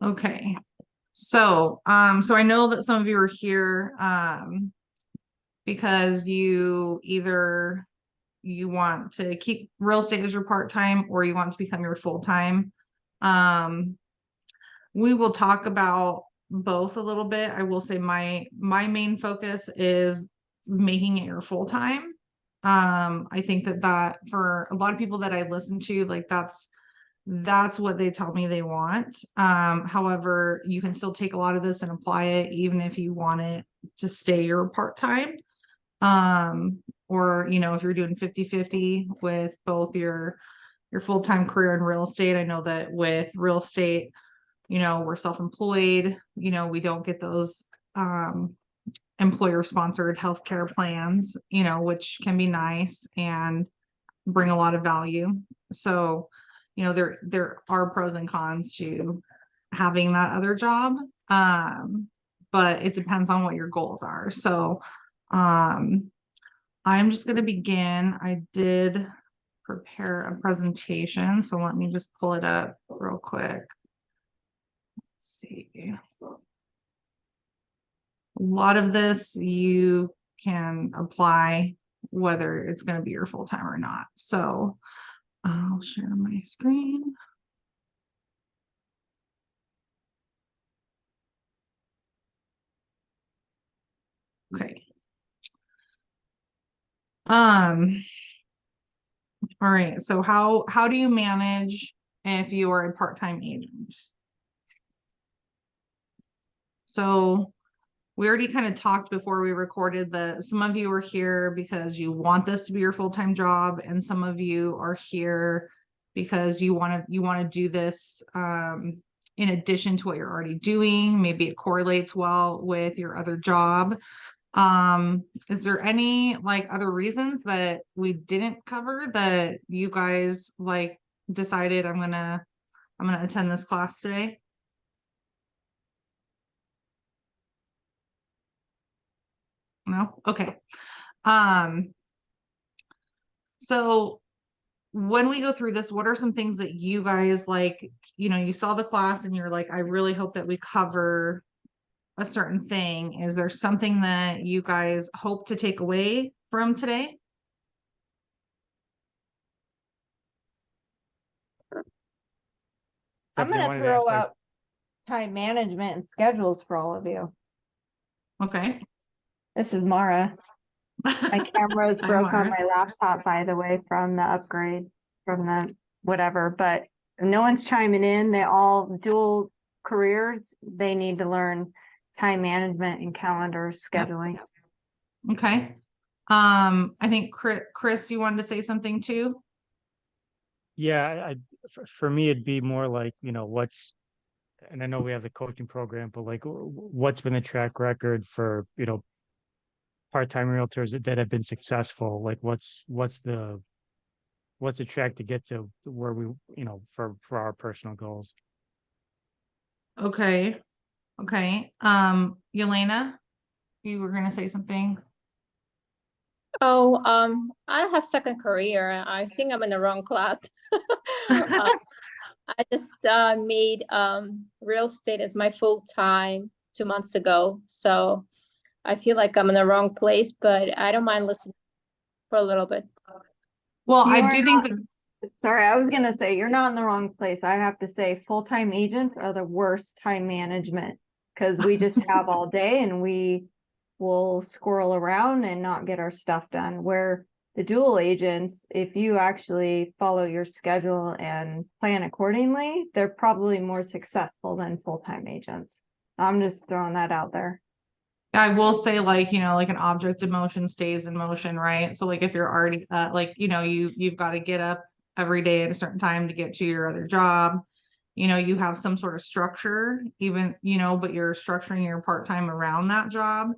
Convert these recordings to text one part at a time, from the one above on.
Okay. So I know that some of you are here, because either you want to keep real estate as your part-time or you want to become your full-time. We will talk about both a little bit. I will say my main focus is making it your full-time. I think that for a lot of people that I listen to, like that's what they tell me they want. However, you can still take a lot of this and apply it even if you want it to stay your part-time. Or, if you're doing 50-50 with both your full-time career and real estate. I know that with real estate, we're self-employed, we don't get those employer-sponsored healthcare plans, which can be nice and bring a lot of value. So, there are pros and cons to having that other job. But it depends on what your goals are. So, I'm just going to begin. I did prepare a presentation, so let me just pull it up real quick. Let's see. A lot of this you can apply whether it's going to be your full-time or not. So I'll share my screen. Okay. All right. So how do you manage if you are a part-time agent? So we already kind of talked before we recorded that some of you are here because you want this to be your full-time job, and some of you are here because you want to do this in addition to what you're already doing. Maybe it correlates well with your other job. Is there any other reasons that we didn't cover that you guys decided I'm gonna attend this class today? No? Okay. So when we go through this, what are some things that you guys you saw the class and you're like, I really hope that we cover a certain thing. Is there something that you guys hope to take away from today? I'm going to throw out time management and schedules for all of you. Okay. This is Mara. My camera is broke on my laptop, by the way, from the upgrade, from the whatever, but no one's chiming in. They all dual careers. They need to learn time management and calendar scheduling. Yep. Okay. I think Chris, you wanted to say something too? Yeah, for me, it'd be more like, and I know we have the coaching program, but what's been the track record for, part-time realtors that have been successful? Like what's the track to get to where we, for our personal goals? Okay. Yelena, you were gonna say something? Oh, I don't have second career. I think I'm in the wrong class. I just made real estate as my full time 2 months ago. So I feel like I'm in the wrong place, but I don't mind listening for a little bit. Well, I do think that. Sorry, I was gonna say you're not in the wrong place. I have to say full-time agents are the worst time management because we just have all day and we will squirrel around and not get our stuff done. Where the dual agents, if you actually follow your schedule and plan accordingly, they're probably more successful than full-time agents. I'm just throwing that out there. I will say an object in motion stays in motion, right? So if you're already you've got to get up every day at a certain time to get to your other job, you have some sort of structure, even, but you're structuring your part-time around that job.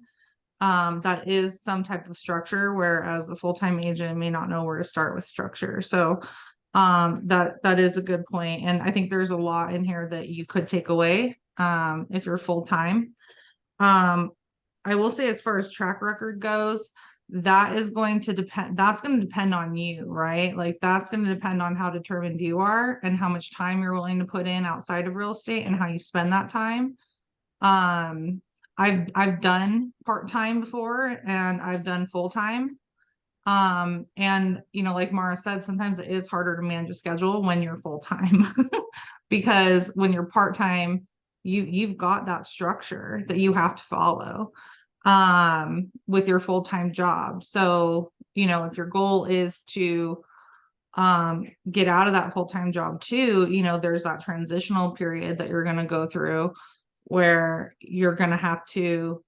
That is some type of structure, whereas a full-time agent may not know where to start with structure. So that is a good point. And I think there's a lot in here that you could take away if you're full-time. I will say, as far as track record goes, that is going to depend, that's going to depend on you, right? Like that's going to depend on how determined you are and how much time you're willing to put in outside of real estate and how you spend that time. I've done part-time before and I've done full-time. And you know, like Mara said, sometimes it is harder to manage a schedule when you're full-time because when you're part-time, you've got that structure that you have to follow with your full-time job. So, you know, if your goal is to get out of that full-time job too, you know, there's that transitional period that you're going to go through where you're going to have to,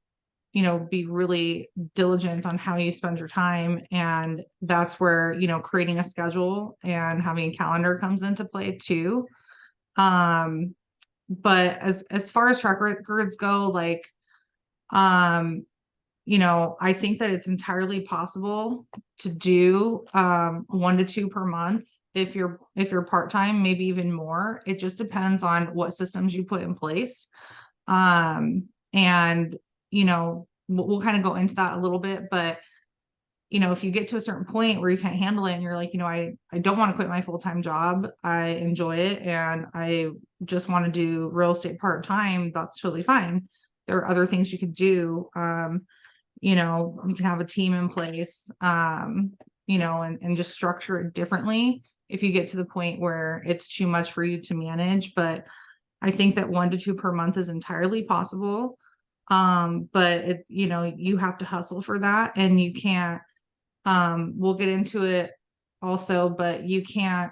you know, be really diligent on how you spend your time. And that's where, you know, creating a schedule and having a calendar comes into play too. But as far as track records go, like, you know, I think that it's entirely possible to do 1 to 2 per month if you're part-time, maybe even more. It just depends on what systems you put in place. And you know, we'll kind of go into that a little bit, but you know, if you get to a certain point where you can't handle it and you're like, you know, I don't want to quit my full-time job, I enjoy it and I just want to do real estate part-time, that's totally fine. There are other things you could do. You know, you can have a team in place, you know, and just structure it differently if you get to the point where it's too much for you to manage. But I think that 1 to 2 per month is entirely possible. But it, you know, you have to hustle for that and you can't, we'll get into it also, but you can't,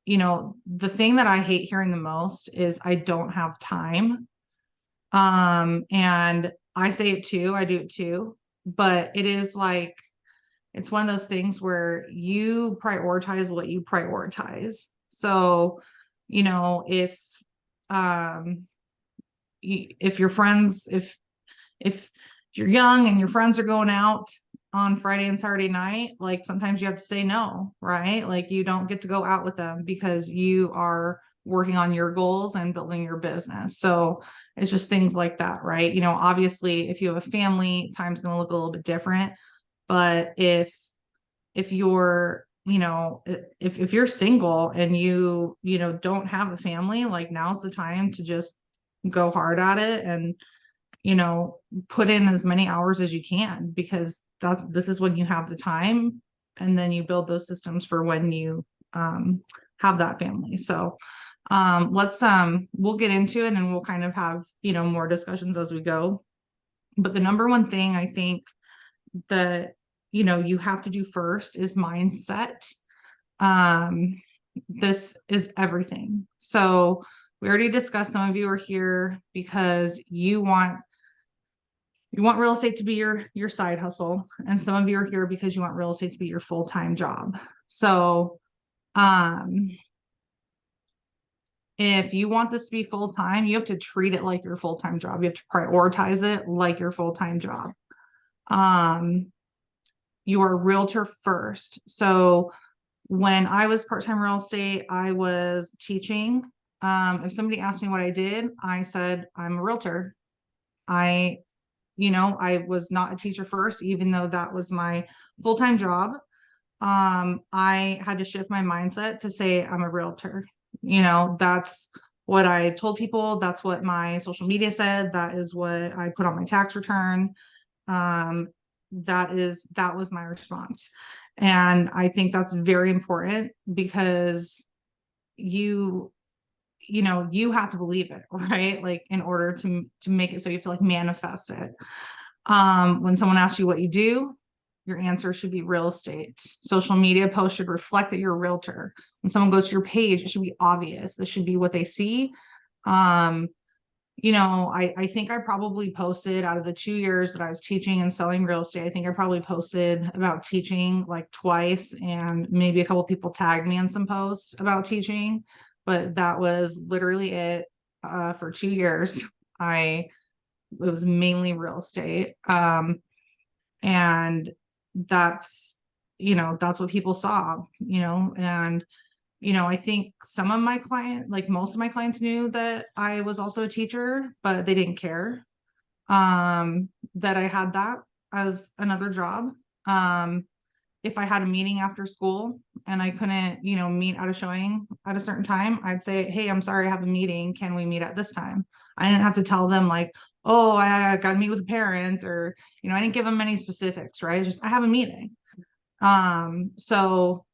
you know, the thing that I hate hearing the most is I don't have time. And I say it too, I do it too, but it is like, it's one of those things where you prioritize what you prioritize. So, you know, if your friends, if you're young and your friends are going out on Friday and Saturday night, like sometimes you have to say no, right? Like you don't get to go out with them because you are working on your goals and building your business. So it's just things like that, right? You know, obviously if you have a family, time's going to look a little bit different. But if you're, you know, if you're single and you know, don't have a family, like now's the time to just go hard at it and, you know, put in as many hours as you can because this is when you have the time, and then you build those systems for when you have that family. So we'll get into it and we'll kind of have, you know, more discussions as we go. But the number one thing I think that, you know, you have to do first is mindset. This is everything. So we already discussed, some of you are here because you want real estate to be your side hustle, and some of you are here because you want real estate to be your full-time job. So if you want this to be full-time, you have to treat it like your full-time job. You have to prioritize it like your full-time job. You are a realtor first. So when I was part-time real estate, I was teaching. If somebody asked me what I did, I said, I'm a realtor. You know, I was not a teacher first, even though that was my full-time job. I had to shift my mindset to say I'm a realtor. You know, that's what I told people. That's what my social media said. That is what I put on my tax return. That was my response. And I think that's very important because you know, you have to believe it, right? Like in order to make it, so you have to like manifest it. When someone asks you what you do, your answer should be real estate. Social media posts should reflect that you're a realtor. When someone goes to your page, it should be obvious. This should be what they see. You know, I think I probably posted, out of the 2 years that I was teaching and selling real estate, I think I probably posted about teaching like twice, and maybe a couple people tagged me in some posts about teaching, but that was literally it. For 2 years, it was mainly real estate. And that's, you know, that's what people saw, you know, and you know, I think some of my like most of my clients knew that I was also a teacher, but they didn't care that I had that as another job. If I had a meeting after school and I couldn't, meet at a showing at a certain time, I'd say, hey, I'm sorry, I have a meeting. Can we meet at this time? I didn't have to tell them like, oh, I got to meet with a parent, or, I didn't give them any specifics, right? It's just, I have a meeting. So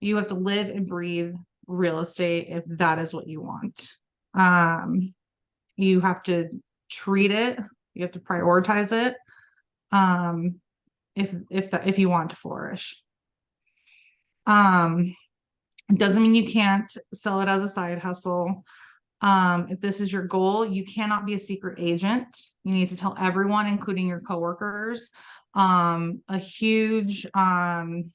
you have to live and breathe real estate if that is what you want. You have to treat it, you have to prioritize it. If you want to flourish. It doesn't mean you can't sell it as a side hustle. If this is your goal, you cannot be a secret agent. You need to tell everyone, including your coworkers. A huge client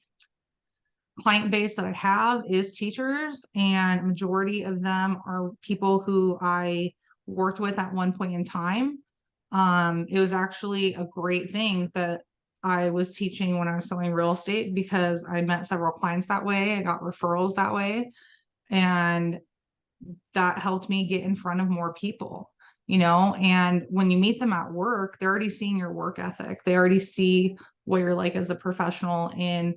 base that I have is teachers, and majority of them are people who I worked with at one point in time. It was actually a great thing that I was teaching when I was selling real estate, because I met several clients that way. I got referrals that way, and that helped me get in front of more people, and when you meet them at work, they're already seeing your work ethic. They already see what you're like as a professional in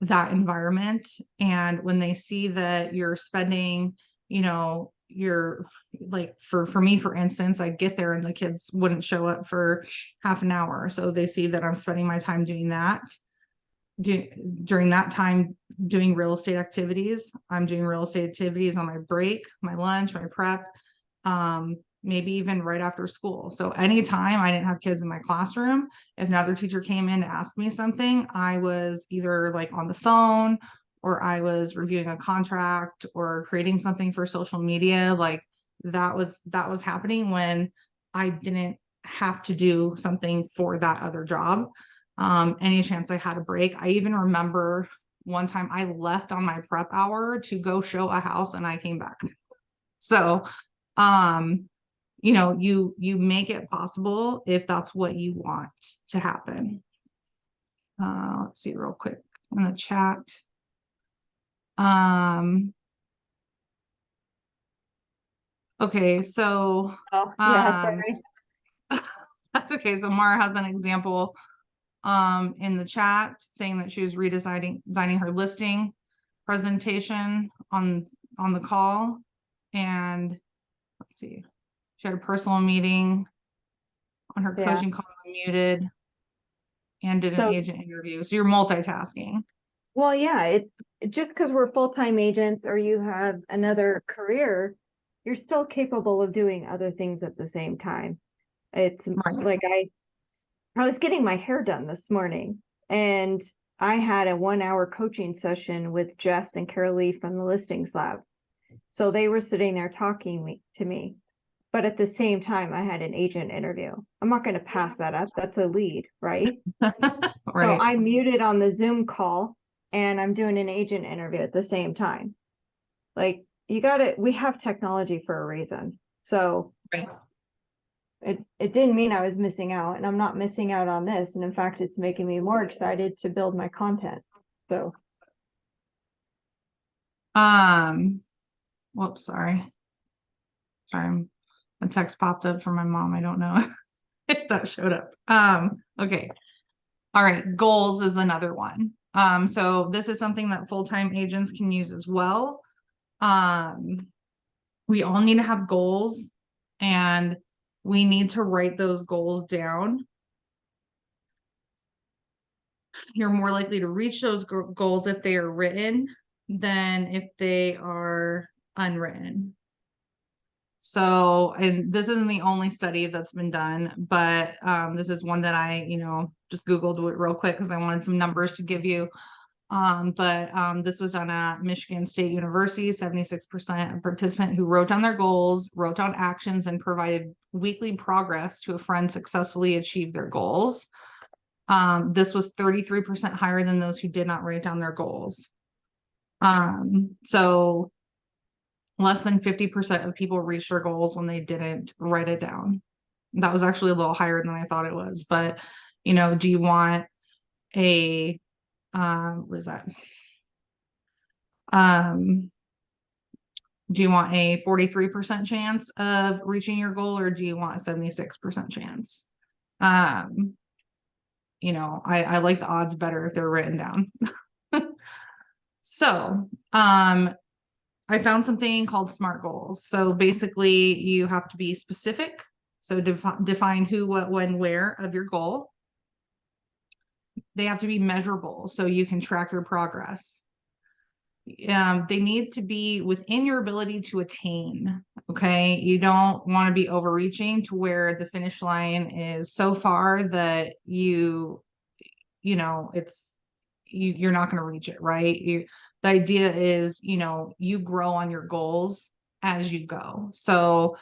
that environment. And when they see that you're spending, you're like, for me, for instance, I get there and the kids wouldn't show up for half an hour. So they see that I'm spending my time doing that. During that time doing real estate activities. I'm doing real estate activities on my break, my lunch, my prep, maybe even right after school. So anytime I didn't have kids in my classroom, if another teacher came in to ask me something, I was either like on the phone, or I was reviewing a contract, or creating something for social media. Like that was happening when I didn't have to do something for that other job. Any chance I had a break. I even remember one time I left on my prep hour to go show a house, and I came back. So, you make it possible if that's what you want to happen. Let's see real quick in the chat. Okay, so Oh, yeah, sorry. that's okay. So Mara has an example in the chat saying that she was designing her listing presentation on the call, and let's see, she had a personal meeting on her Yeah. coaching call, muted, and did an So- agent interview. So you're multitasking. Well, yeah, it's just because we're full-time agents or you have another career, you're still capable of doing other things at the same time. It's Right. like I was getting my hair done this morning, and I had a 1-hour coaching session with Jess and Carolee from the Listings Lab. So they were sitting there talking to me, but at the same time, I had an agent interview. I'm not going to pass that up. That's a lead, right? Right. So I muted on the Zoom call, and I'm doing an agent interview at the same time. Like, we have technology for a reason. So Right. it didn't mean I was missing out, and I'm not missing out on this. And in fact, it's making me more excited to build my content. So, whoops, sorry. A text popped up from my mom. I don't know if that showed up. Okay. All right. Goals is another one. So this is something that full-time agents can use as well. We all need to have goals, and we need to write those goals down. You're more likely to reach those goals if they are written than if they are unwritten. So, and this isn't the only study that's been done, but this is one that I, just Googled it real quick because I wanted some numbers to give you. This was done at Michigan State University. 76% of participants who wrote down their goals, wrote down actions, and provided weekly progress to a friend successfully achieved their goals. This was 33% higher than those who did not write down their goals. So less than 50% of people reached their goals when they didn't write it down. That was actually a little higher than I thought it was. But, do you want a, what is that? Do you want a 43% chance of reaching your goal, or do you want a 76% chance? you know, I like the odds better if they're written down. So, I found something called SMART goals. So basically you have to be specific. So define who, what, when, where of your goal. They have to be measurable so you can track your progress. They need to be within your ability to attain. Okay. You don't want to be overreaching to where the finish line is so far that you know, you're not going to reach it, right? The idea is, you know, you grow on your goals as you go. So,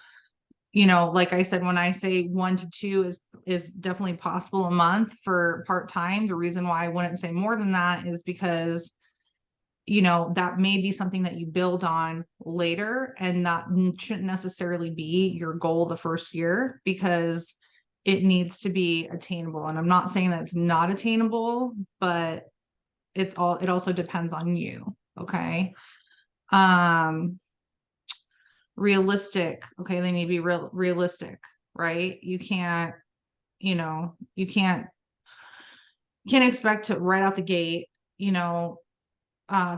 you know, like I said, when I say 1 to 2 is definitely possible a month for part-time. The reason why I wouldn't say more than that is because, you know, that may be something that you build on later, and that shouldn't necessarily be your goal the first year, because it needs to be attainable. And I'm not saying that it's not attainable, but it also depends on you. Okay. Realistic. Okay. They need to be realistic, right? You can't, you know, you can't expect to right out the gate, you know,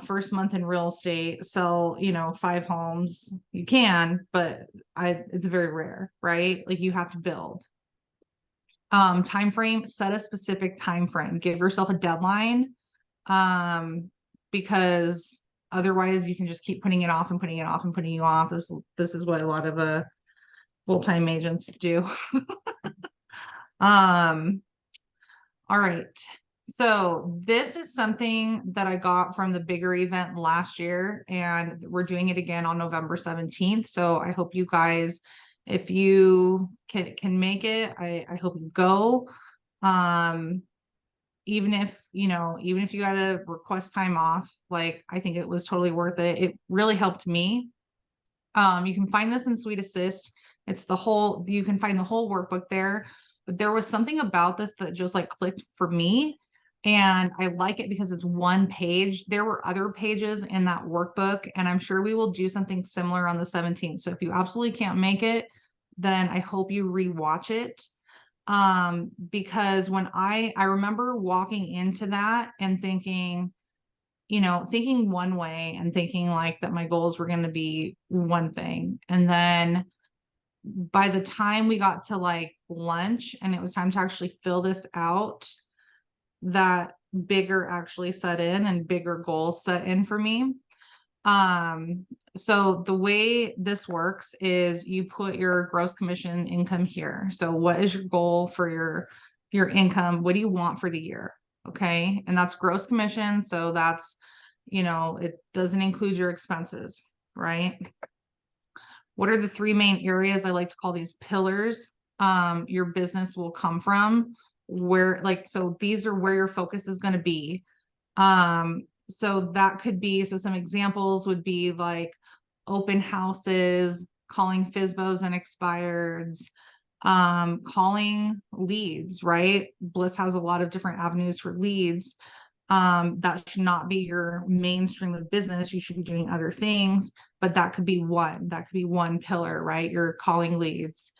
first month in real estate, sell, you know, 5 homes. You can, but it's very rare, right? Like you have to build. Time frame, set a specific time frame, give yourself a deadline. Because otherwise you can just keep putting it off and putting it off and putting you off. This is what a lot of full-time agents do. All right. So this is something that I got from the bigger event last year, and we're doing it again on November 17th. So I hope you guys, if you can make it, I hope you go. Even if, you know, even if you got to request time off, like, I think it was totally worth it. It really helped me. You can find this in Sweet Assist. You can find the whole workbook there, but there was something about this that just like clicked for me. And I like it because it's one page. There were other pages in that workbook, and I'm sure we will do something similar on the 17th. So if you absolutely can't make it, then I hope you rewatch it. Because when I remember walking into that and thinking, you know, thinking one way and thinking like that my goals were going to be one thing. And then by the time we got to like lunch and it was time to actually fill this out, that bigger actually set in and bigger goals set in for me. So the way this works is you put your gross commission income here. So what is your goal for your income? What do you want for the year? Okay. And that's gross commission. So that's, you know, it doesn't include your expenses, right? What are the 3 main areas? I like to call these pillars. Your business will come from so these are where your focus is going to be. So that could be, so some examples would be like open houses, calling FSBOs and expireds, calling leads, right? Bliss has a lot of different avenues for leads. That should not be your mainstream of business. You should be doing other things, but that could be one pillar, right? You're calling leads.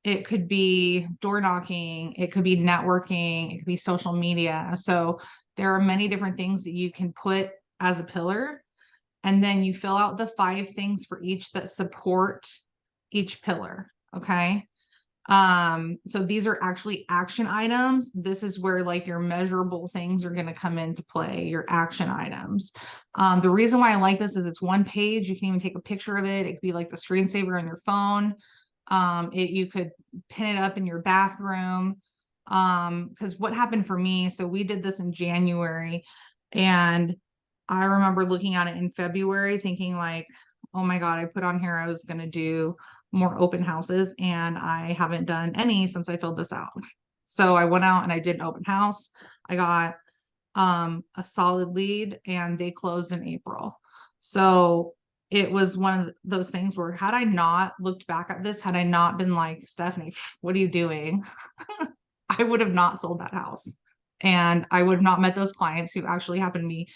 It could be door knocking, it could be networking, it could be social media. So there are many different things that you can put as a pillar, and then you fill out the 5 things for each that support each pillar. Okay. So these are actually action items. This is where like your measurable things are going to come into play, your action items. The reason why I like this is it's one page. You can even take a picture of it. It could be like the screensaver on your phone. You could pin it up in your bathroom. Because what happened for me, so we did this in January, and I remember looking at it in February thinking like, oh my God, I put on here I was going to do more open houses, and I haven't done any since I filled this out. So I went out and I did an open house. I got a solid lead, and they closed in April. So it was one of those things where had I not looked back at this, had I not been like, Stephanie, what are you doing? I would have not sold that house, and I would have not met those clients who actually happened to be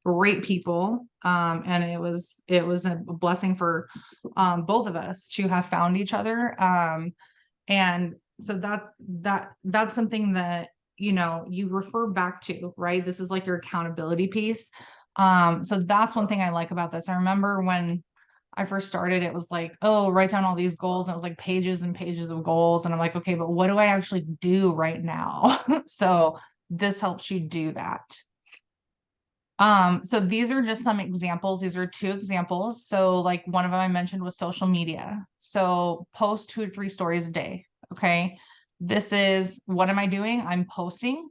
great people. And it was a blessing for both of us to have found each other. And so that's something that, you know, you refer back to, right? This is like your accountability piece. So that's one thing I like about this. I remember when I first started, it was like, oh, write down all these goals. And it was like pages and pages of goals. And I'm like, okay, but what do I actually do right now? So this helps you do that. So these are just some examples. These are 2 examples. So like one of them I mentioned was social media. So post 2 to 3 stories a day. Okay. This is, what am I doing? I'm posting.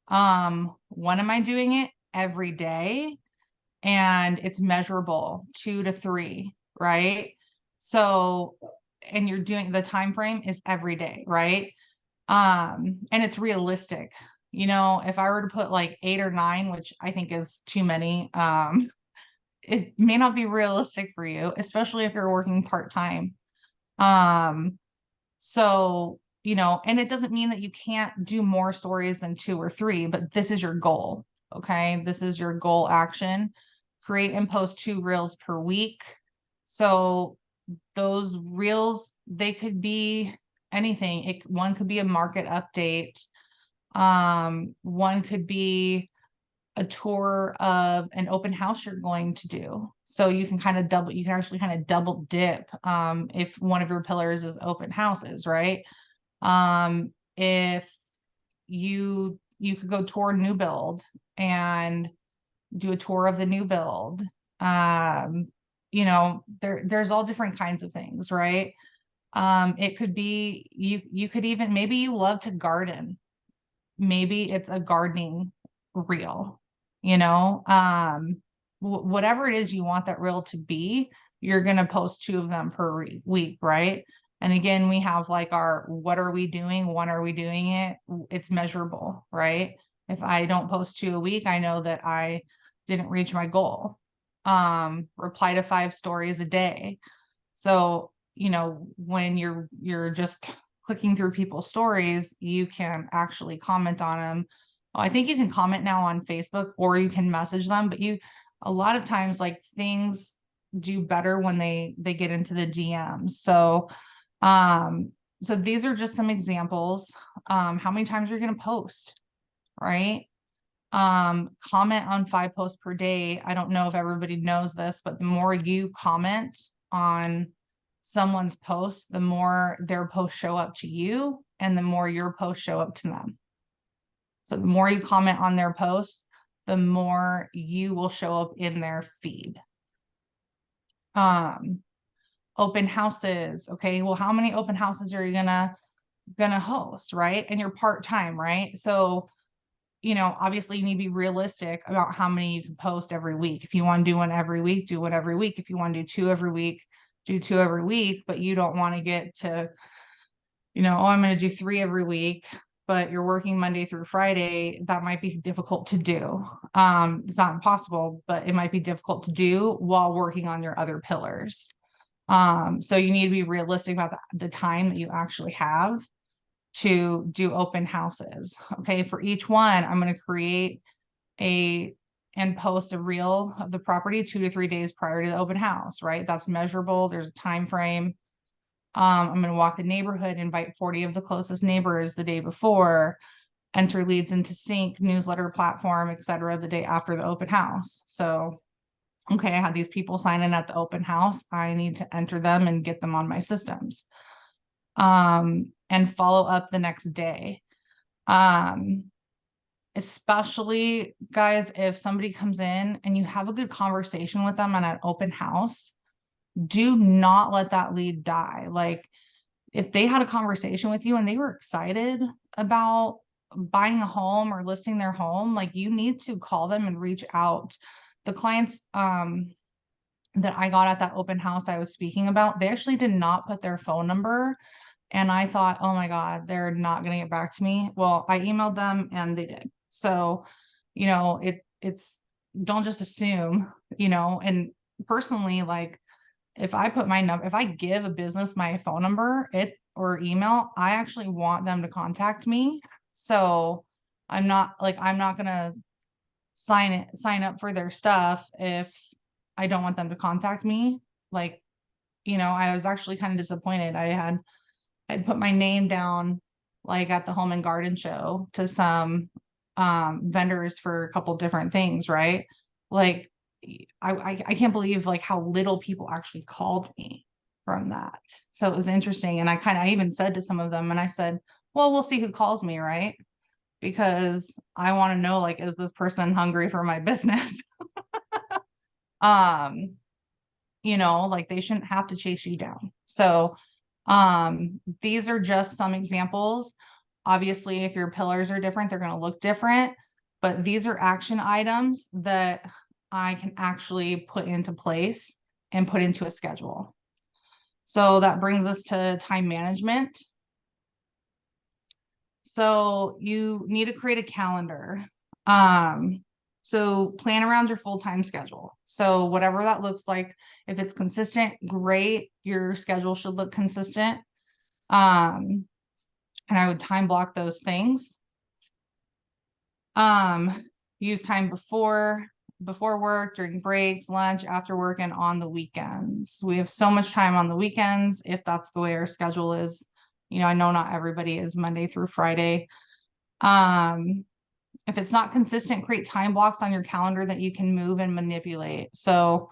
When am I doing it? Every day. And it's measurable, 2 to 3, right? So, and you're doing, the time frame is every day, right? And it's realistic. You know, if I were to put like 8 or 9, which I think is too many, it may not be realistic for you, especially if you're working part-time. So, you know, and it doesn't mean that you can't do more stories than 2 or 3, but this is your goal. Okay. This is your goal action. Create and post 2 reels per week. So those reels, they could be anything. One could be a market update. One could be a tour of an open house you're going to do. So you can kind of you can actually kind of double dip if one of your pillars is open houses, right? If you could go tour a new build and do a tour of the new build. You know, there's all different kinds of things, right? It could be you could even, maybe you love to garden. Maybe it's a gardening reel, you know, whatever it is you want that reel to be, you're going to post 2 of them per week, right? And again, we have like our, what are we doing? When are we doing it? It's measurable, right? If I don't post 2 a week, I know that I didn't reach my goal. Reply to 5 stories a day. So, you know, when you're just clicking through people's stories, you can actually comment on them. I think you can comment now on Facebook, or you can message them, but a lot of times, like, things do better when they get into the DMs. So so these are just some examples. How many times you're going to post, right? Comment on 5 posts per day. I don't know if everybody knows this, but the more you comment on someone's post, the more their posts show up to you, and the more your posts show up to them. So the more you comment on their posts, the more you will show up in their feed. Open houses. Okay, well, how many open houses are you gonna host, right? And you're part-time, right? So, you know, obviously you need to be realistic about how many you can post every week. If you want to do one every week, do one every week. If you want to do 2 every week, do 2 every week, but you don't want to get to, you know, oh, I'm going to do 3 every week, but you're working Monday through Friday. That might be difficult to do. It's not impossible, but it might be difficult to do while working on your other pillars. So you need to be realistic about the time that you actually have to do open houses. Okay, for each one, I'm going to create and post a reel of the property 2 to 3 days prior to the open house, right? That's measurable. There's a time frame. I'm going to walk the neighborhood, invite 40 of the closest neighbors the day before, enter leads into sync, newsletter platform, etc. the day after the open house. So, okay, I had these people sign in at the open house. I need to enter them and get them on my systems. And follow up the next day. Especially, guys, if somebody comes in and you have a good conversation with them on an open house, do not let that lead die. Like, if they had a conversation with you and they were excited about buying a home or listing their home, like, you need to call them and reach out. The clients that I got at that open house I was speaking about, they actually did not put their phone number. And I thought, oh my God, they're not going to get back to me. Well, I emailed them and they did. So, you know, it's, don't just assume, you know. And personally, like, if I put my number, if I give a business my phone number, or email, I actually want them to contact me. So I'm not going to sign up for their stuff if I don't want them to contact me. Like, you know, I was actually kind of disappointed. I had I'd put my name down like at the home and garden show to some vendors for a couple different things, right? Like I can't believe like how little people actually called me from that. So it was interesting. And I even said to some of them, and I said, well, we'll see who calls me, right? Because I want to know, like, is this person hungry for my business? um like they shouldn't have to chase you down. So these are just some examples. Obviously, if your pillars are different, they're going to look different, but these are action items that I can actually put into place and put into a schedule. So that brings us to time management. So you need to create a calendar. So plan around your full-time schedule. So whatever that looks like, if it's consistent, great. Your schedule should look consistent. And I would time block those things. Use time before work, during breaks, lunch, after work, and on the weekends. We have so much time on the weekends if that's the way our schedule is. I know not everybody is Monday through Friday. If it's not consistent, create time blocks on your calendar that you can move and manipulate. So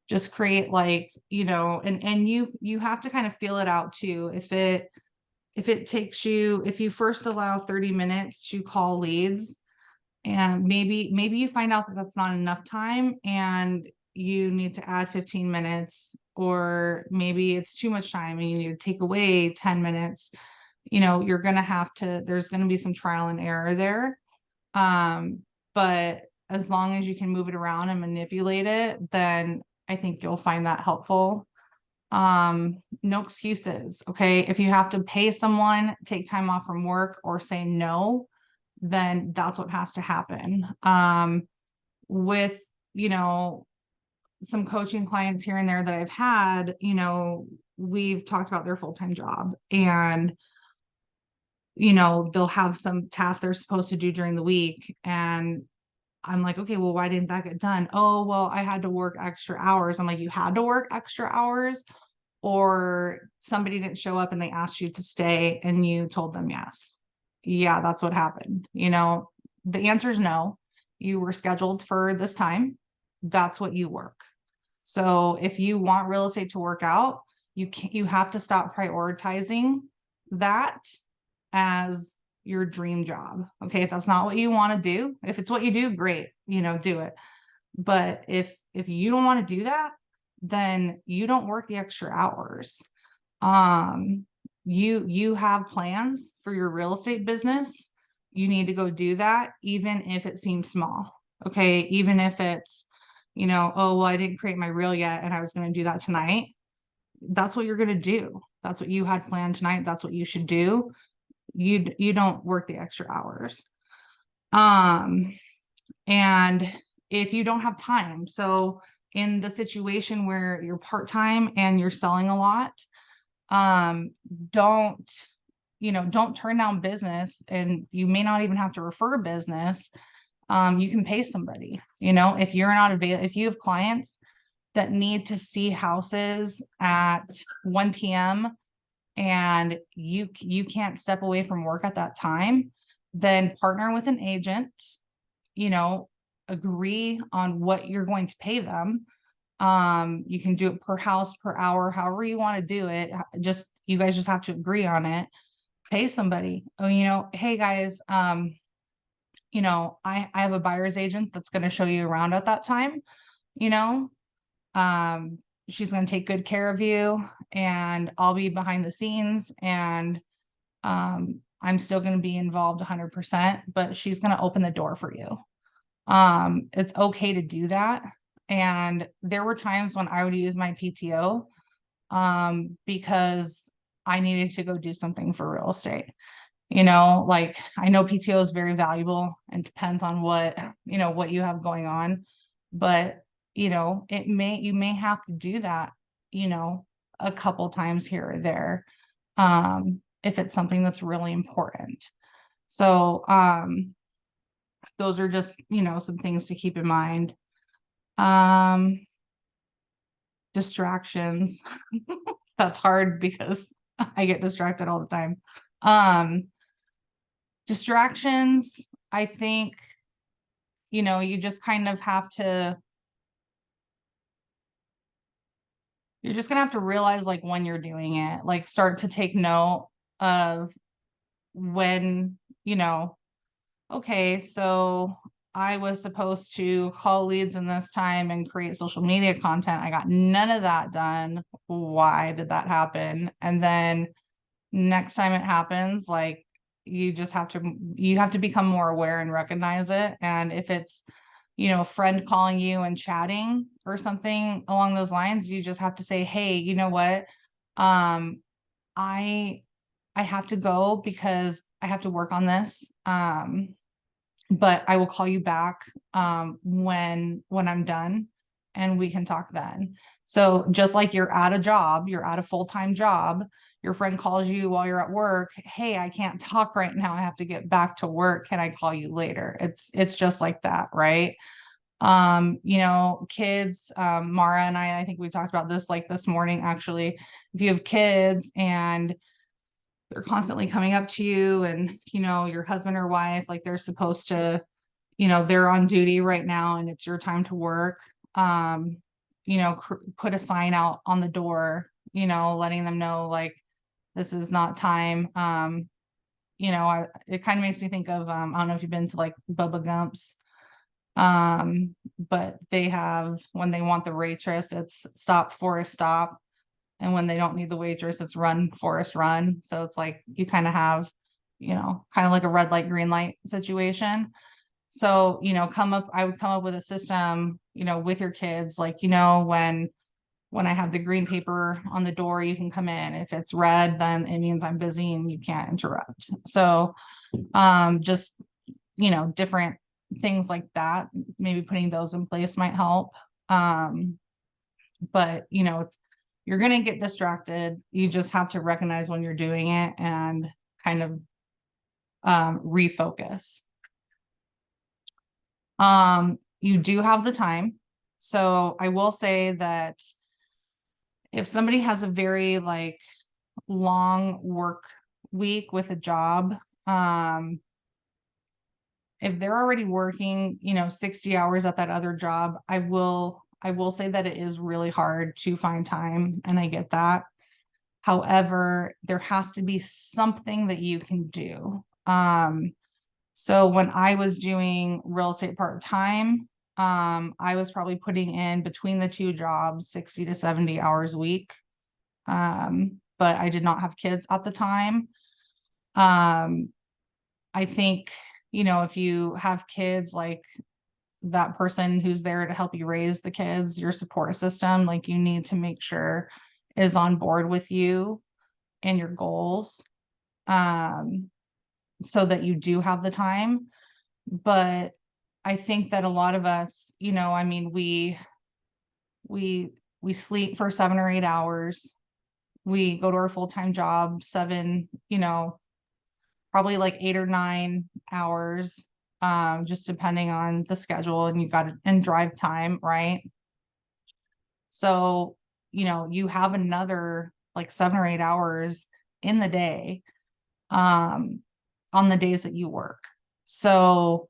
just create like, and you have to kind of feel it out too. If it takes you, if you first allow 30 minutes to call leads, and maybe you find out that that's not enough time and you need to add 15 minutes, or maybe it's too much time and you need to take away 10 minutes, you're going to have to, there's going to be some trial and error there. But as long as you can move it around and manipulate it, then I think you'll find that helpful. No excuses. Okay. If you have to pay someone, take time off from work, or say no, then that's what has to happen. With, some coaching clients here and there that I've had, we've talked about their full-time job, and they'll have some tasks they're supposed to do during the week, and I'm like, okay, well, why didn't that get done? Oh, well, I had to work extra hours. I'm like, you had to work extra hours, or somebody didn't show up and they asked you to stay and you told them yes. Yeah, that's what happened. The answer is no. You were scheduled for this time. That's what you work. So if you want real estate to work out, you have to stop prioritizing that as your dream job. Okay. If that's not what you want to do, if it's what you do, great, do it. But if you don't want to do that, then you don't work the extra hours. You have plans for your real estate business. You need to go do that, even if it seems small. Okay. Even if it's, oh, well, I didn't create my reel yet and I was going to do that tonight. That's what you're going to do. That's what you had planned tonight. That's what you should do. You don't work the extra hours. And if you don't have time, so in the situation where you're part-time and you're selling a lot, don't turn down business, and you may not even have to refer business. You can pay somebody, if you're not available, if you have clients that need to see houses at 1 p.m. and you can't step away from work at that time, then partner with an agent, agree on what you're going to pay them. You can do it per house, per hour, however you want to do it. You guys just have to agree on it. Pay somebody. Oh, hey guys, I have a buyer's agent that's going to show you around at that time. She's going to take good care of you, and I'll be behind the scenes, and I'm still going to be involved 100%, but she's going to open the door for you. It's okay to do that. And there were times when I would use my PTO because I needed to go do something for real estate. Like, I know PTO is very valuable and depends on what you have going on, but you may have to do that, a couple times here or there, if it's something that's really important. So, those are just, some things to keep in mind. Distractions. That's hard because I get distracted all the time. Distractions, I think, you just kind of have to, you're just gonna have to realize like when you're doing it, like start to take note of when, okay, so I was supposed to call leads in this time and create social media content. I got none of that done. Why did that happen? And then next time it happens, like you have to become more aware and recognize it. And if it's, a friend calling you and chatting or something along those lines, you just have to say, hey, you know what? I have to go because I have to work on this. But I will call you back when I'm done and we can talk then. So just like you're at a job, you're at a full-time job, your friend calls you while you're at work, hey, I can't talk right now, I have to get back to work, can I call you later? It's just like that, right? Kids, Mara and I think we talked about this like this morning actually. If you have kids and they're constantly coming up to you and your husband or wife, like they're supposed to, they're on duty right now and it's your time to work, put a sign out on the door, letting them know like this is not time. It kind of makes me think of I don't know if you've been to like Bubba Gump's, but they have, when they want the waitress, it's stop Forrest stop, and when they don't need the waitress, it's run Forrest run. So it's like you kind of have, kind of like a red light green light situation. So I would come up with a system, with your kids, like when I have the green paper on the door, you can come in. If it's red, then it means I'm busy and you can't interrupt. So just different things like that, maybe putting those in place might help. But you're going to get distracted. You just have to recognize when you're doing it and kind of refocus. You do have the time. So I will say that if somebody has a very like long work week with a job, if they're already working, 60 hours at that other job, I will say that it is really hard to find time, and I get that. However, there has to be something that you can do. So when I was doing real estate part-time, I was probably putting in between the two jobs 60 to 70 hours a week. But I did not have kids at the time. I think, if you have kids, like that person who's there to help you raise the kids, your support system, like you need to make sure is on board with you and your goals, so that you do have the time. But I think that a lot of us, I mean, we sleep for 7 or 8 hours. We go to our full-time job 7, probably like 8 or 9 hours, just depending on the schedule, and you got and drive time, right? So, you have another like 7 or 8 hours in the day, on the days that you work. So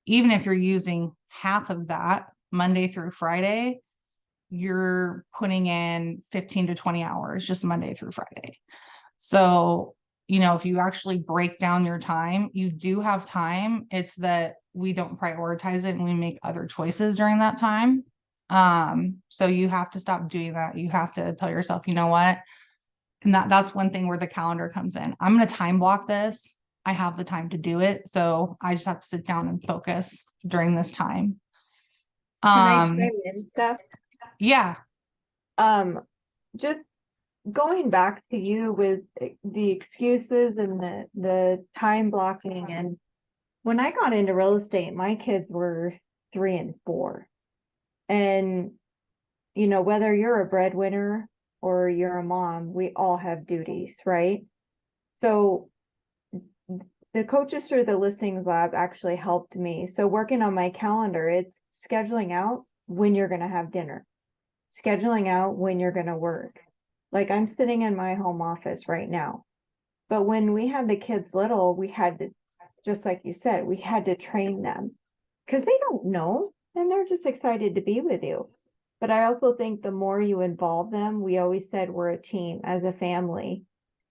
even if you're using half of that Monday through Friday, you're putting in 15 to 20 hours just Monday through Friday. So, if you actually break down your time, you do have time. It's that we don't prioritize it and we make other choices during that time. So you have to stop doing that. You have to tell yourself, you know what? And that's one thing where the calendar comes in. I'm going to time block this. I have the time to do it. So I just have to sit down and focus during this time. Can I chime in, Steph? Yeah. Just going back to you with the excuses and the time blocking, and when I got into real estate, my kids were 3 and 4. And whether you're a breadwinner or you're a mom, we all have duties, right? So the coaches through the listings lab actually helped me. So working on my calendar, it's scheduling out when you're going to have dinner, scheduling out when you're going to work, Like I'm sitting in my home office right now. But when we had the kids little, we had to, just like you said, we had to train them because they don't know and they're just excited to be with you. But I also think the more you involve them, we always said we're a team as a family.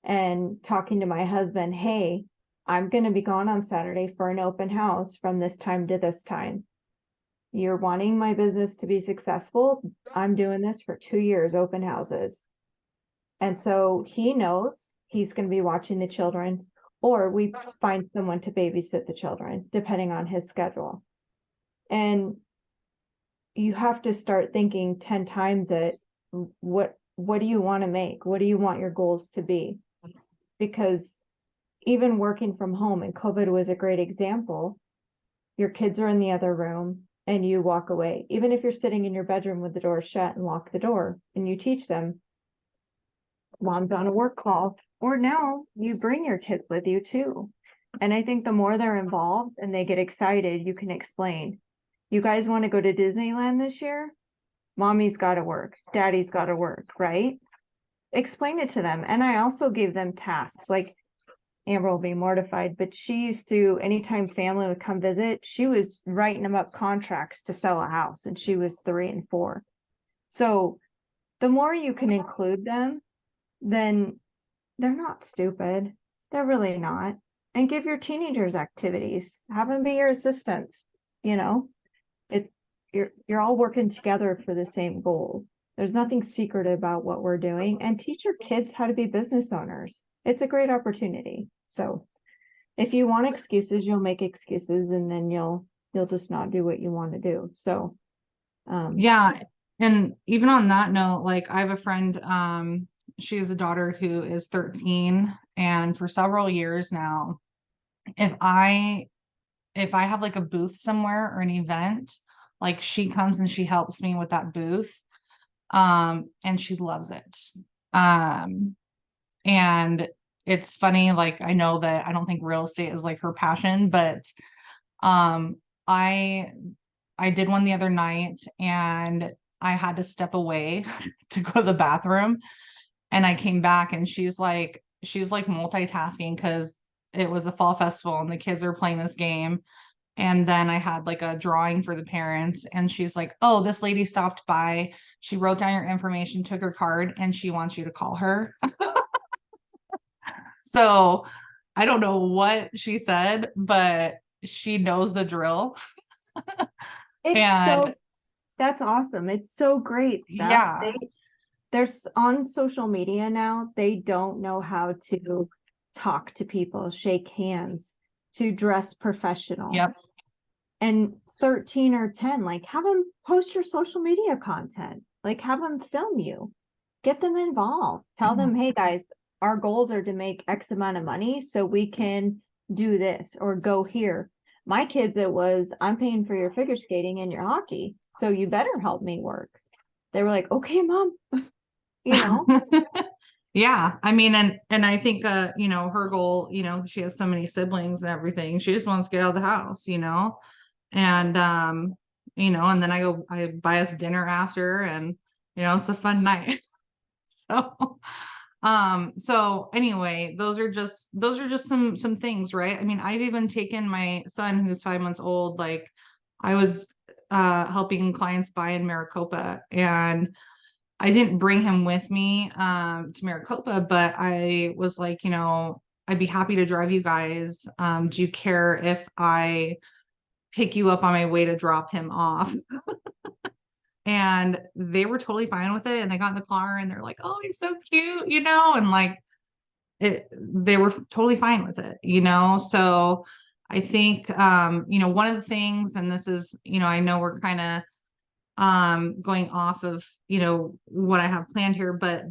And talking to my husband, hey, I'm going to be gone on Saturday for an open house from this time to this time. You're wanting my business to be successful. I'm doing this for 2 years, open houses. And so he knows he's going to be watching the children, or we find someone to babysit the children, depending on his schedule. And you have to start thinking 10 times it. What do you want to make? What do you want your goals to be? Because even working from home, and COVID was a great example, your kids are in the other room and you walk away. Even if you're sitting in your bedroom with the door shut and lock the door and you teach them, mom's on a work call, or now you bring your kids with you too. And I think the more they're involved and they get excited, you can explain, you guys want to go to Disneyland this year? Mommy's got to work. Daddy's got to work, right? Explain it to them. And I also gave them tasks. Like Amber will be mortified, but she used to, anytime family would come visit, she was writing them up contracts to sell a house, and she was 3 and 4. So the more you can include them, then they're not stupid. They're really not. And give your teenagers activities. Have them be your assistants. You know, you're all working together for the same goal. There's nothing secret about what we're doing. And teach your kids how to be business owners. It's a great opportunity. So if you want excuses, you'll make excuses, and then you'll just not do what you want to do. So Yeah. And even on that note, like I have a friend, she has a daughter who is 13, and for several years now, if I have like a booth somewhere or an event, like she comes and she helps me with that booth. And she loves it. And it's funny, like I know that I don't think real estate is like her passion, but I did one the other night and I had to step away to go to the bathroom, and I came back and she's like multitasking because it was a fall festival and the kids are playing this game. And then I had like a drawing for the parents, and she's like, oh, this lady stopped by. She wrote down your information, took her card, and she wants you to call her. So I don't know what she said, but she knows the drill. And that's awesome. It's so great stuff. yeah, There's on social media now, they don't know how to talk to people, shake hands, to dress professional. yep. And 13 or 10, like have them post your social media content, like have them film you, get them involved, tell them, hey guys, our goals are to make X amount of money so we can do this or go here. My kids, it was, I'm paying for your figure skating and your hockey, so you better help me work. They were like, okay, mom, you know. Yeah, I mean, and I think you know, her goal, you know, she has so many siblings and everything, she just wants to get out of the house, you know. And you know, and then I buy us dinner after, and you know, it's a fun night. So anyway, those are just some things, right? I mean, I've even taken my son who's 5 months old, like I was helping clients buy in Maricopa, and I didn't bring him with me to Maricopa, but I was like, you know, I'd be happy to drive you guys. Do you care if I pick you up on my way to drop him off? And they were totally fine with it. And they got in the car and they're like, oh, he's so cute, you know, and like they were totally fine with it, you know. So I think you know, one of the things, and this is, you know, I know we're kind of going off of, you know, what I have planned here, but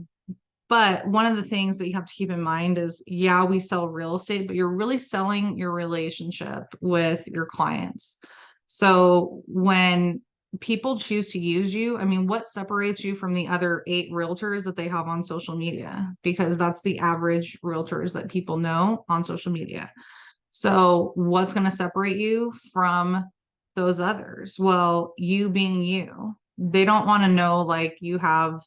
one of the things that you have to keep in mind is, yeah, we sell real estate, but you're really selling your relationship with your clients. So when people choose to use you, I mean, what separates you from the other 8 realtors that they have on social media? Because that's the average realtors that people know on social media. So what's going to separate you from those others? Well, you being you. They don't want to know like you have,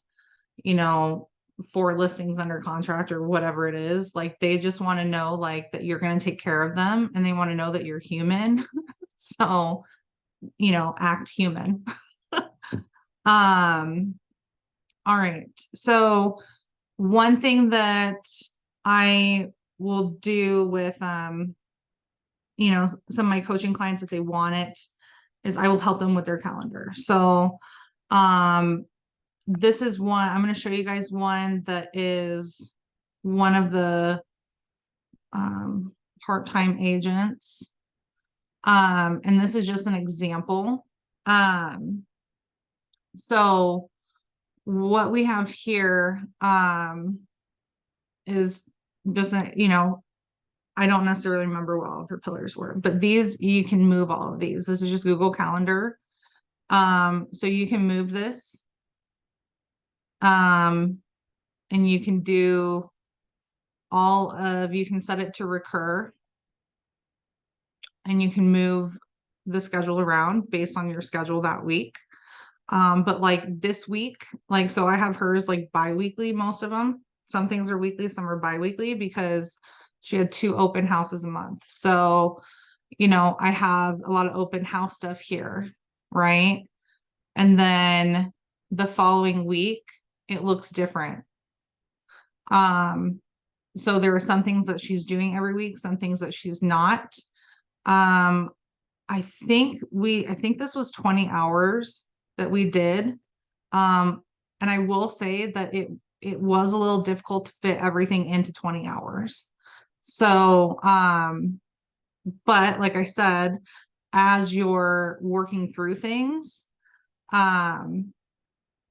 you know, 4 listings under contract or whatever it is. Like they just want to know like that you're going to take care of them, and they want to know that you're human. So, you know, act human. All right. So one thing that I will do with you know, some of my coaching clients, if they want it, is I will help them with their calendar. So this is one, I'm going to show you guys one that is one of the part-time agents. And this is just an example. So what we have here is just, you know, I don't necessarily remember what all of her pillars were, but these, you can move all of these. This is just Google Calendar. So you can move this. And you can do all of, you can set it to recur, and you can move the schedule around based on your schedule that week. But like this week, like, so I have hers like bi-weekly, most of them. Some things are weekly, some are bi-weekly, because she had 2 open houses a month. So, you know, I have a lot of open house stuff here, right? And then the following week, it looks different. So there are some things that she's doing every week, some things that she's not. I think this was 20 hours that we did. And I will say that it was a little difficult to fit everything into 20 hours. So, but like I said, as you're working through things,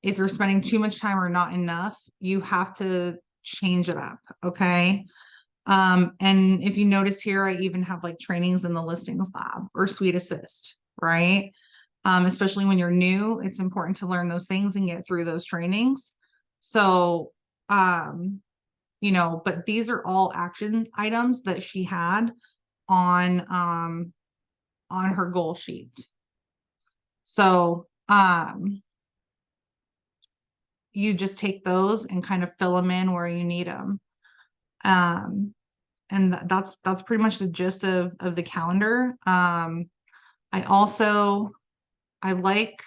if you're spending too much time or not enough, you have to change it up. Okay. And if you notice here, I even have like trainings in the listings lab or Suite Assist, right? Especially when you're new, it's important to learn those things and get through those trainings. So, you know, but these are all action items that she had on her goal sheet. So, you just take those and kind of fill them in where you need them. And that's pretty much the gist of the calendar. I like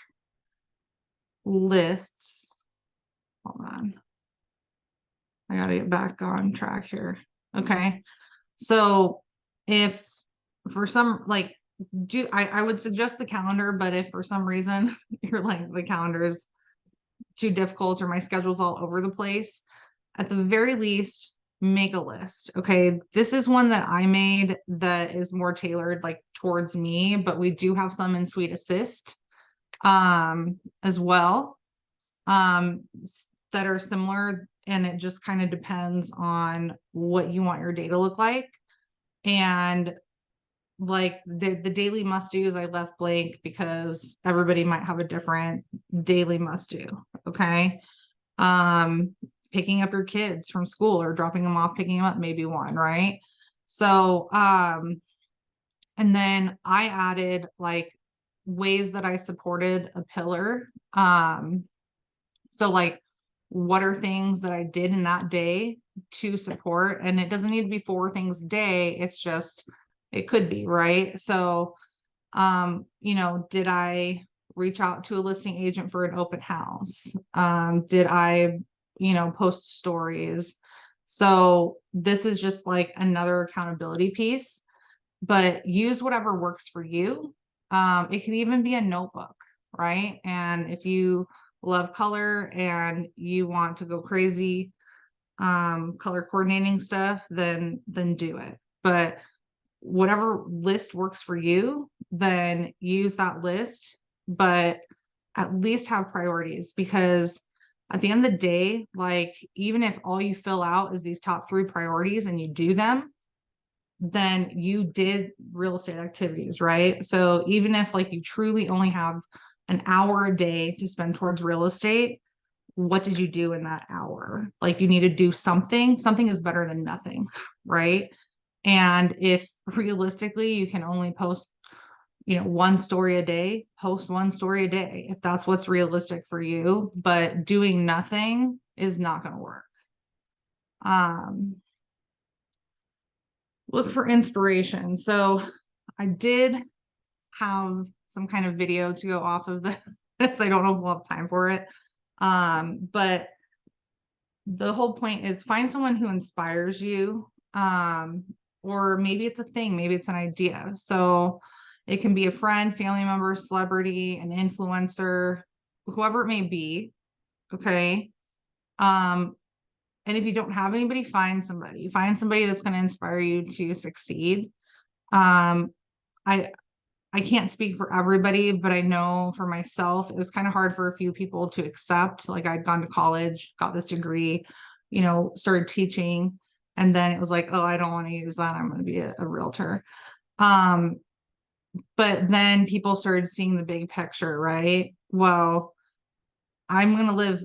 lists. Hold on. I gotta get back on track here. Okay. So if for some, like, I would suggest the calendar, but if for some reason you're like the calendar is too difficult or my schedule's all over the place, at the very least, make a list. Okay. This is one that I made that is more tailored like towards me, but we do have some in Suite Assist as well that are similar, and it just kind of depends on what you want your day to look like. And like the daily must do's I left blank because everybody might have a different daily must do. Okay. Picking up your kids from school or dropping them off, picking them up, maybe one, right? So, and then I added like ways that I supported a pillar. So like, what are things that I did in that day to support? And it doesn't need to be 4 things a day. It's just, it could be, right? So, you know, did I reach out to a listing agent for an open house? Did I, you know, post stories? So this is just like another accountability piece, but use whatever works for you. It can even be a notebook, right? And if you love color and you want to go crazy, color coordinating stuff, then do it. But whatever list works for you, then use that list, but at least have priorities, because at the end of the day, like, even if all you fill out is these top 3 priorities and you do them, then you did real estate activities, right? So even if like you truly only have an hour a day to spend towards real estate, what did you do in that hour? Like, you need to do something. Something is better than nothing, right? And if realistically you can only post, you know, 1 story a day, post 1 story a day, if that's what's realistic for you. But doing nothing is not going to work. Look for inspiration. So I did have some kind of video to go off of this. I don't know if we'll have time for it. But the whole point is find someone who inspires you. Or maybe it's a thing, maybe it's an idea. So it can be a friend, family member, celebrity, an influencer, whoever it may be. Okay. And if you don't have anybody, find somebody that's going to inspire you to succeed. I can't speak for everybody, but I know for myself, it was kind of hard for a few people to accept. Like I'd gone to college, got this degree, started teaching. And then it was like, oh, I don't want to use that. I'm going to be a realtor. But then people started seeing the big picture, right? Well, I'm going to live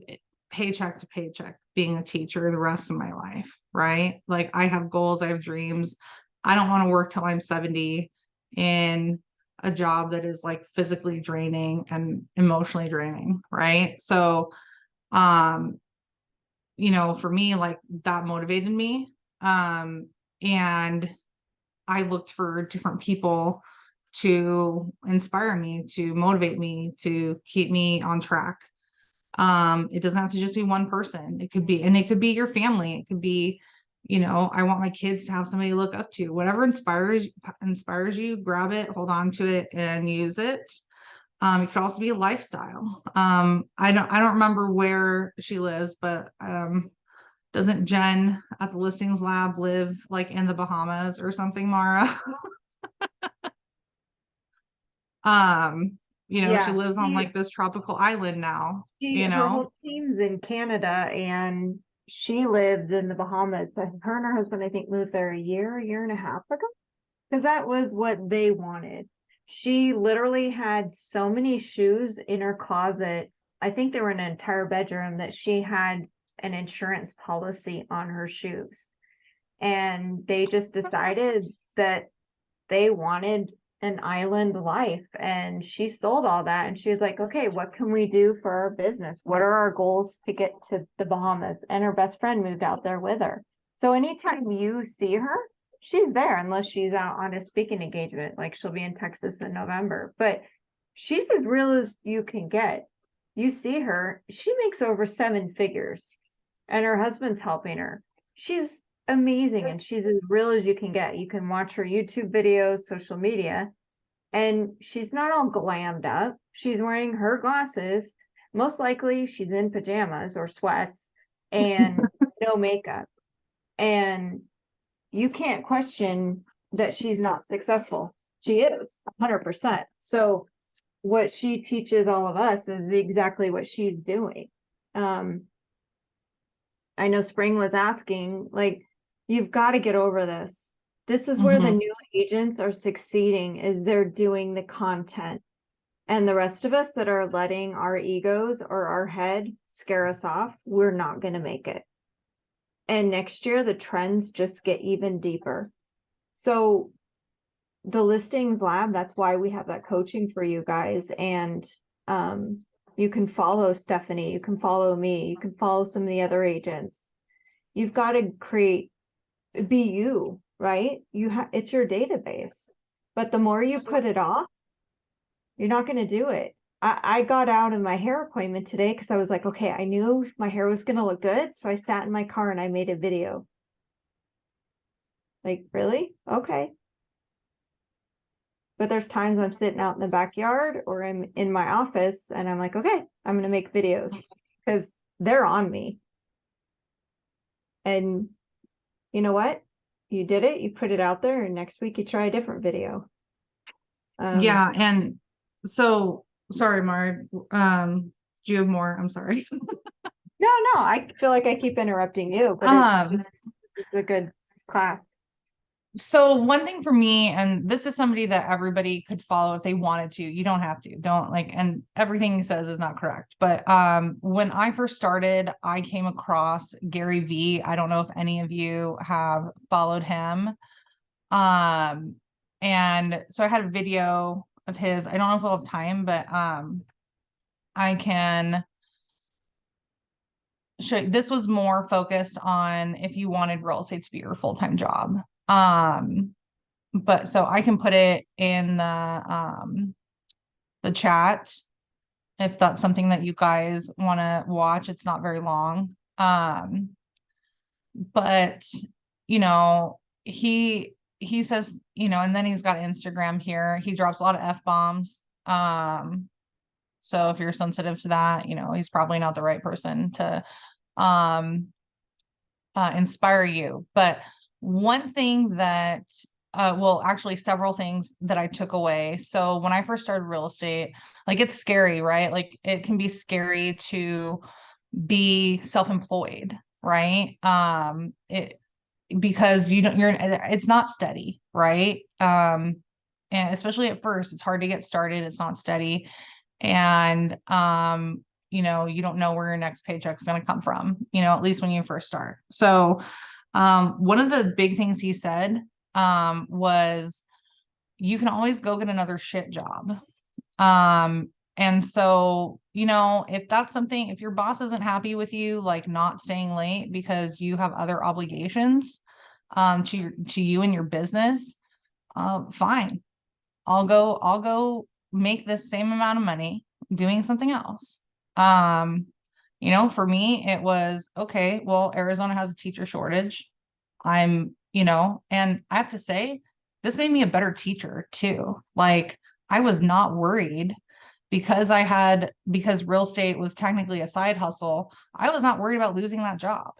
paycheck to paycheck being a teacher the rest of my life, right? Like I have goals, I have dreams. I don't want to work till I'm 70 in a job that is like physically draining and emotionally draining, right? So, for me, like that motivated me. And I looked for different people to inspire me, to motivate me, to keep me on track. It doesn't have to just be one person. It could be your family. It could be, I want my kids to have somebody to look up to. Whatever inspires you, grab it, hold on to it, and use it. It could also be a lifestyle. I don't remember where she lives, but doesn't Jen at the listings lab live like in the Bahamas or something, Mara? She Yeah, lives on like this tropical island now, her whole team's in Canada and she lives in the Bahamas. Her and her husband, I think, moved there a year and a half ago. Because that was what they wanted. She literally had so many shoes in her closet. I think they were in an entire bedroom that she had an insurance policy on her shoes. And they just decided that they wanted an island life. And she sold all that. And she was like, okay, what can we do for our business? What are our goals to get to the Bahamas? And her best friend moved out there with her. So anytime you see her, she's there unless she's out on a speaking engagement. Like she'll be in Texas in November, but she's as real as you can get. You see her, she makes over 7 figures and her husband's helping her. She's amazing and she's as real as you can get. You can watch her YouTube videos, social media, and she's not all glammed up. She's wearing her glasses. Most likely she's in pajamas or sweats and no makeup. And you can't question that she's not successful. She is 100%. So what she teaches all of us is exactly what she's doing. I know Spring was asking, like, you've got to get over this. This is where the new agents are succeeding, is they're doing the content. And the rest of us that are letting our egos or our head scare us off, we're not going to make it. And next year, the trends just get even deeper. So the listings lab, that's why we have that coaching for you guys. And you can follow Stephanie, you can follow me, you can follow some of the other agents. You've got to be you, right? It's your database. But the more you put it off, you're not going to do it. I got out of my hair appointment today because I was like, okay, I knew my hair was going to look good. So I sat in my car and I made a video. Like, really? Okay. But there's times I'm sitting out in the backyard or I'm in my office and I'm like, okay, I'm going to make videos because they're on me. And you know what? You did it. You put it out there and next week you try a different video. Yeah. And so, sorry, Mar, do you have more? I'm sorry. No, I feel like I keep interrupting you, but it's a good class. So one thing for me, and this is somebody that everybody could follow if they wanted to, you don't have to, and everything he says is not correct. But when I first started, I came across Gary V. I don't know if any of you have followed him. And so I had a video of his. I don't know if we'll have time, but I can this was more focused on if you wanted real estate to be your full-time job. But so I can put it in the chat if that's something that you guys want to watch. It's not very long. But you know, he says, you know, and then he's got Instagram here. He drops a lot of F-bombs. So if you're sensitive to that, you know, he's probably not the right person to inspire you. But one thing that well, actually several things that I took away. So when I first started real estate, like it's scary, right? Like it can be scary to be self-employed, right? Because it's not steady, right? And especially at first, it's hard to get started. It's not steady. And you know, you don't know where your next paycheck's going to come from, you know, at least when you first start. So one of the big things he said was you can always go get another shit job. And so, you know, if that's something, if your boss isn't happy with you, like not staying late because you have other obligations to you and your business, fine. I'll go make the same amount of money doing something else. You know, for me, it was okay, well, Arizona has a teacher shortage. You know, and I have to say, this made me a better teacher too. Like I was not worried because real estate was technically a side hustle. I was not worried about losing that job.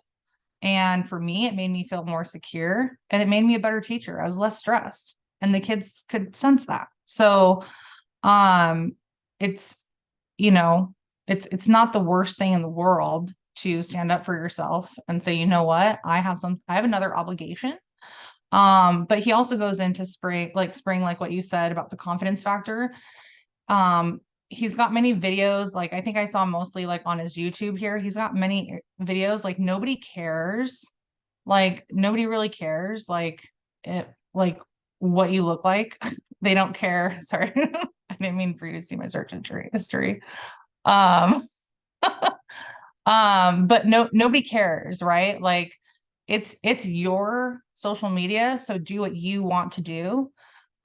And for me, it made me feel more secure and it made me a better teacher. I was less stressed and the kids could sense that. So, it's, you know, it's not the worst thing in the world to stand up for yourself and say, you know what, I have another obligation. But he also goes into spring, like what you said about the confidence factor. He's got many videos, like I think I saw mostly like on his YouTube here. He's got many videos, like nobody cares. Like nobody really cares, like like what you look like. They don't care. Sorry. I didn't mean for you to see my search history. Um, but nobody cares, right? Like it's your social media, so do what you want to do,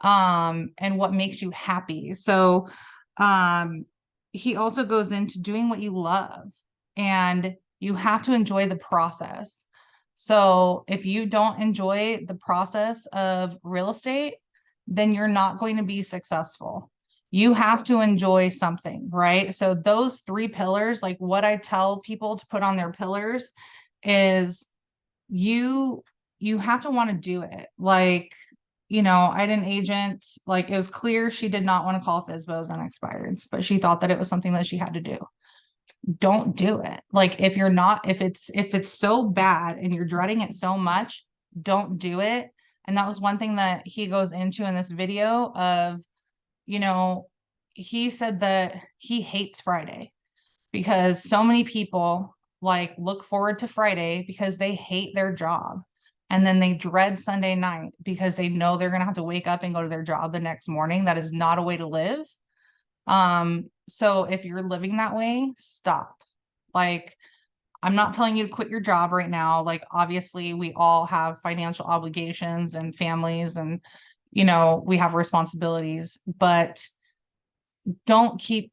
and what makes you happy. So, he also goes into doing what you love, and you have to enjoy the process. So if you don't enjoy the process of real estate, then you're not going to be successful. You have to enjoy something, right? So those 3 pillars, like what I tell people to put on their pillars is you have to want to do it. Like, you know, I had an agent, like it was clear she did not want to call FSBOs unexpireds, but she thought that it was something that she had to do. Don't do it. Like if it's so bad and you're dreading it so much, don't do it. And that was one thing that he goes into in this video of, you know, he said that he hates Friday because so many people like look forward to Friday because they hate their job. And then they dread Sunday night because they know they're going to have to wake up and go to their job the next morning. That is not a way to live. So if you're living that way, stop. Like, I'm not telling you to quit your job right now. Like, obviously, we all have financial obligations and families, and, you know, we have responsibilities, but don't keep,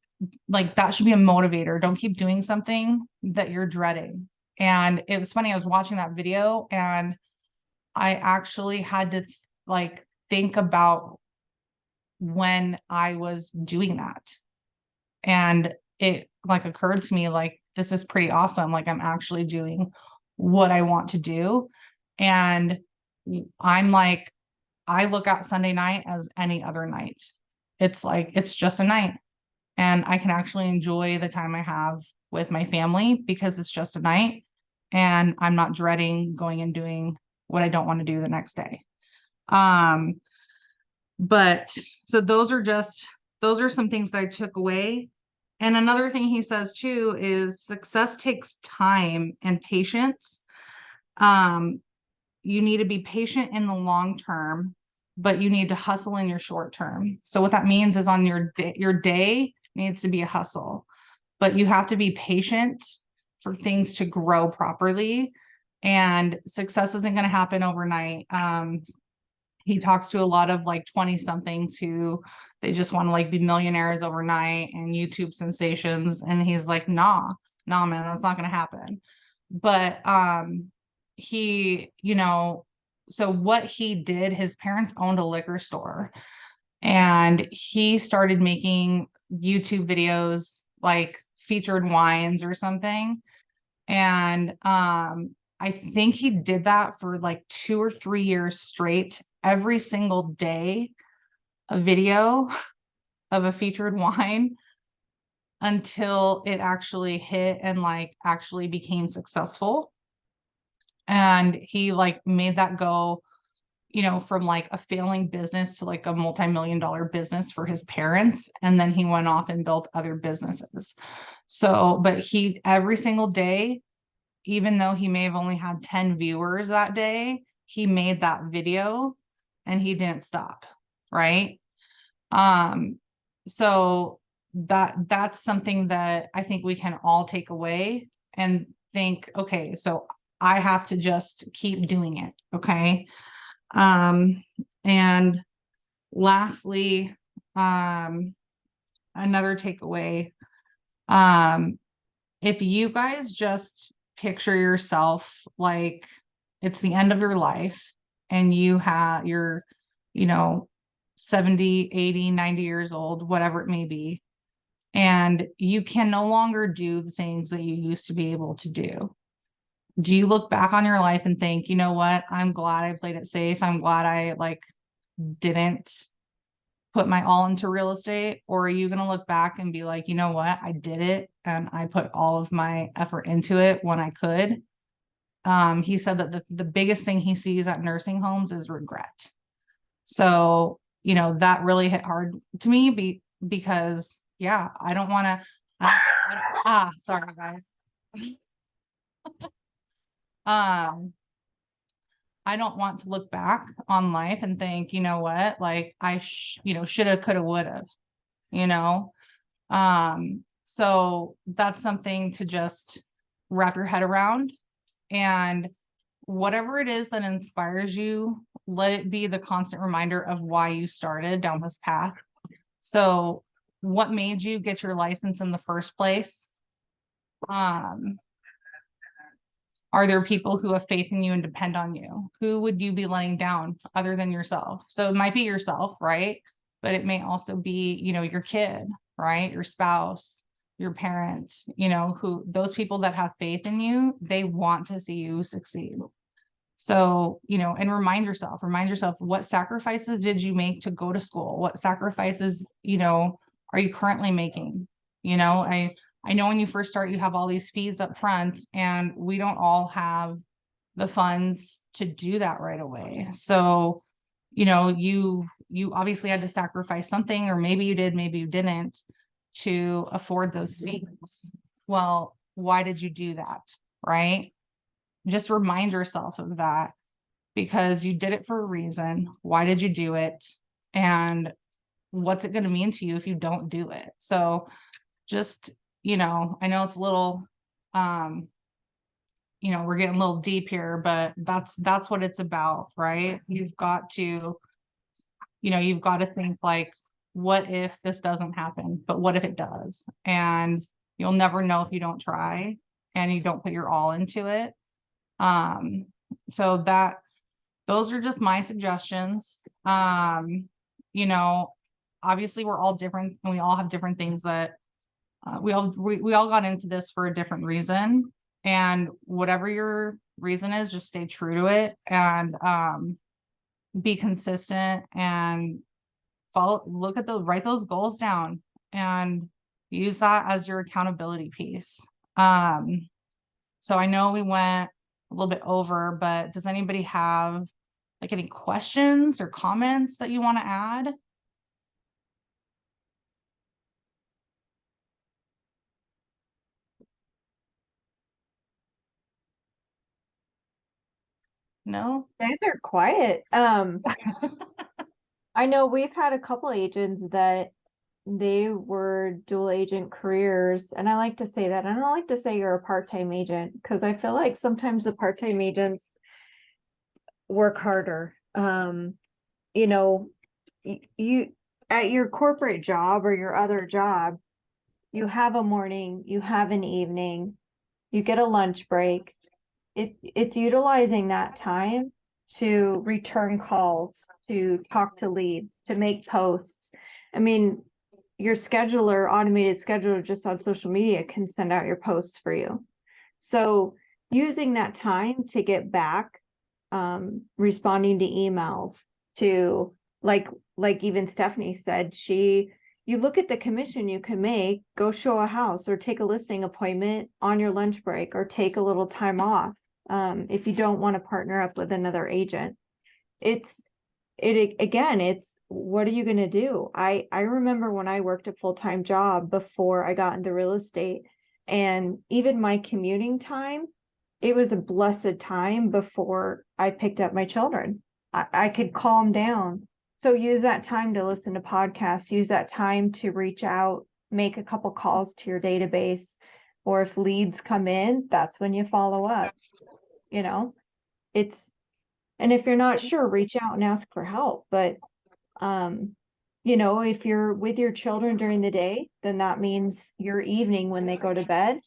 like, that should be a motivator. Don't keep doing something that you're dreading. And it was funny, I was watching that video and I actually had to like think about when I was doing that. And it like occurred to me, like, this is pretty awesome. Like I'm actually doing what I want to do. And I'm like, I look at Sunday night as any other night. It's like, it's just a night. And I can actually enjoy the time I have with my family because it's just a night. And I'm not dreading going and doing what I don't want to do the next day. But so those are some things that I took away. And another thing he says too is success takes time and patience. You need to be patient in the long term, but you need to hustle in your short term. So what that means is on your day needs to be a hustle, but you have to be patient for things to grow properly, and success isn't going to happen overnight. He talks to a lot of like 20 somethings who they just want to like be millionaires overnight and YouTube sensations. And he's like, nah, man, that's not going to happen. But, he, you know, so what he did, his parents owned a liquor store, and he started making YouTube videos like featured wines or something. And, I think he did that for like 2 or 3 years straight, every single day, a video of a featured wine, until it actually hit and like actually became successful. And he like made that go, you know, from like a failing business to like a multi-million-dollar business for his parents. And then he went off and built other businesses. So, but he, every single day, even though he may have only had 10 viewers that day, he made that video and he didn't stop, right? So that's something that I think we can all take away and think, okay, so I have to just keep doing it, okay? And lastly, another takeaway, if you guys just picture yourself like it's the end of your life and you're, you know, 70, 80, 90 years old, whatever it may be, and you can no longer do the things that you used to be able to do. Do you look back on your life and think, you know what, I'm glad I played it safe. I'm glad I like didn't put my all into real estate? Or are you going to look back and be like, you know what, I did it and I put all of my effort into it when I could? He said that the biggest thing he sees at nursing homes is regret. So, you know, that really hit hard to me because yeah, I don't want to, sorry guys. I don't want to look back on life and think, you know what, like I, you know, shoulda, coulda, woulda, you know? So that's something to just wrap your head around, and whatever it is that inspires you, let it be the constant reminder of why you started down this path. So what made you get your license in the first place? Are there people who have faith in you and depend on you? Who would you be letting down other than yourself? So it might be yourself, right? But it may also be, you know, your kid, right? Your spouse, your parents, you know, who those people that have faith in you, they want to see you succeed. So, you know, and remind yourself, what sacrifices did you make to go to school? What sacrifices, you know, are you currently making? You know, I know when you first start, you have all these fees up front, and we don't all have the funds to do that right away. So, you know, you obviously had to sacrifice something, or maybe you did, maybe you didn't, to afford those fees. Well, why did you do that? Right? Just remind yourself of that, because you did it for a reason. Why did you do it? And what's it going to mean to you if you don't do it? So just, you know, I know it's a little, you know, we're getting a little deep here, but that's what it's about, right? You've got to, you know, you've got to think like, what if this doesn't happen? But what if it does? And you'll never know if you don't try and you don't put your all into it. So those are just my suggestions. You know, obviously we're all different and we all have different things that we all got into this for a different reason, and whatever your reason is, just stay true to it, and be consistent, and write those goals down and use that as your accountability piece. So I know we went a little bit over, but does anybody have like any questions or comments that you want to add? No? You guys are quiet. I know we've had a couple agents that they were dual agent careers. And I like to say that. I don't like to say you're a part-time agent, because I feel like sometimes the part-time agents work harder. You know, you at your corporate job or your other job, you have a morning, you have an evening, you get a lunch break. It's utilizing that time to return calls, to talk to leads, to make posts. I mean, your scheduler, automated scheduler just on social media can send out your posts for you. So using that time to get back, responding to emails, to like even Stephanie said, you look at the commission you can make, go show a house or take a listing appointment on your lunch break, or take a little time off. If you don't want to partner up with another agent, it's what are you going to do? I remember when I worked a full-time job before I got into real estate, and even my commuting time, it was a blessed time before I picked up my children. I could calm down. So use that time to listen to podcasts, use that time to reach out, make a couple calls to your database, or if leads come in, that's when you follow up. You know, and if you're not sure, reach out and ask for help. But, if you're with your children during the day, then that means your evening when they go to bed,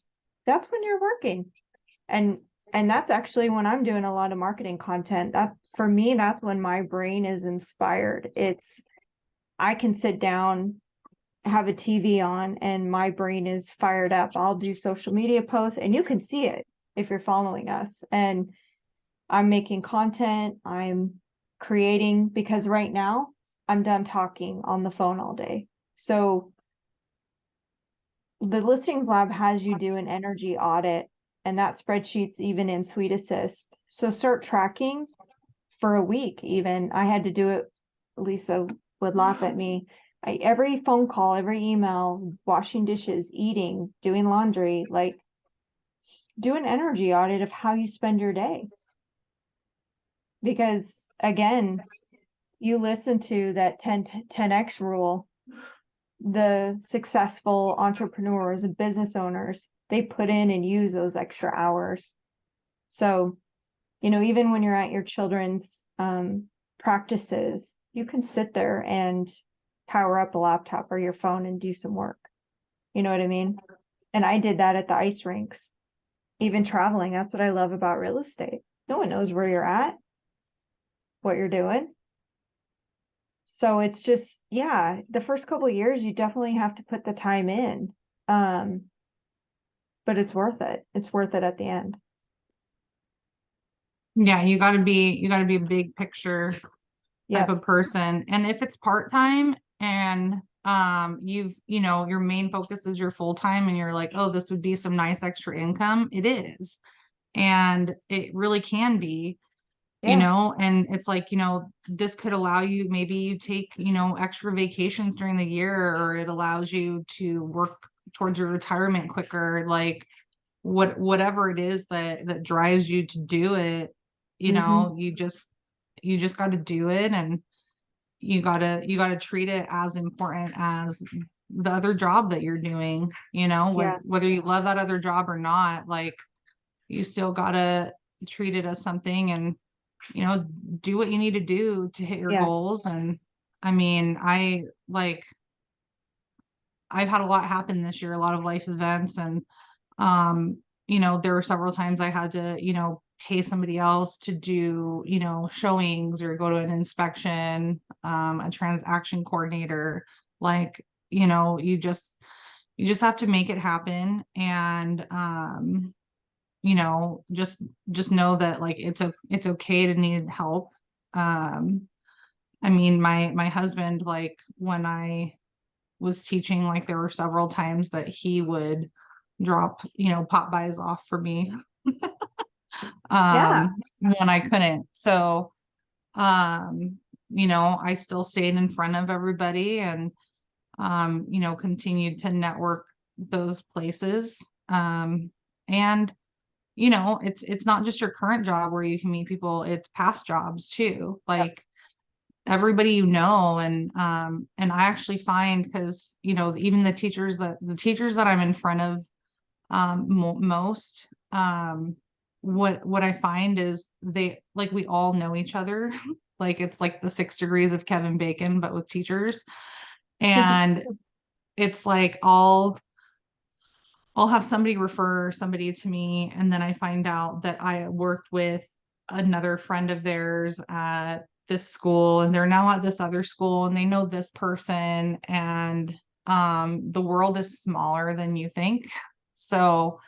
that's when you're working. And that's actually when I'm doing a lot of marketing content. That, for me, that's when my brain is inspired. I can sit down, have a TV on, and my brain is fired up. I'll do social media posts, and you can see it if you're following us. And I'm making content, I'm creating, because right now I'm done talking on the phone all day. So the listings lab has you do an energy audit, and that spreadsheet's even in Suite Assist. So start tracking for a week. Even I had to do it. Lisa would laugh at me. Every phone call, every email, washing dishes, eating, doing laundry, like do an energy audit of how you spend your day. Because again, you listen to that 10x rule, the successful entrepreneurs and business owners, they put in and use those extra hours. So, even when you're at your children's practices, you can sit there and power up a laptop or your phone and do some work. You know what I mean? And I did that at the ice rinks. Even traveling, that's what I love about real estate. No one knows where you're at, what you're doing. So it's just, the first couple of years, you definitely have to put the time in. But it's worth it. It's worth it at the end. Yeah, you gotta be a big picture type of person. And if it's part-time and your main focus is your full-time, and you're like, oh, this would be some nice extra income, it is. And it really can be. And it's like, this could allow you, maybe you take, extra vacations during the year, or it allows you to work towards your retirement quicker. Like whatever it is that drives you to do it, you just got to do it. And you gotta treat it as important as the other job that you're doing, whether you love that other job or not, like you still gotta treat it as something, and do what you need to do to hit your goals. And I mean, I've had a lot happen this year, a lot of life events. And, there were several times I had to, pay somebody else to do, showings, or go to an inspection, a transaction coordinator. Like, you just have to make it happen. And, just know that, like, it's okay to need help. I mean, my husband, like, when I was teaching, like, there were several times that he would drop, pop buys off for me when I couldn't. So, I still stayed in front of everybody, and, continued to network those places. And it's not just your current job where you can meet people, it's past jobs too. Like, everybody you know. And I actually find, because, you know, even the teachers that I'm in front of most, what I find is they, like, we all know each other. Like, it's like the 6 degrees of Kevin Bacon, but with teachers. And it's like, I'll have somebody refer somebody to me, and then I find out that I worked with another friend of theirs at this school, and they're now at this other school, and they know this person, and the world is smaller than you think. So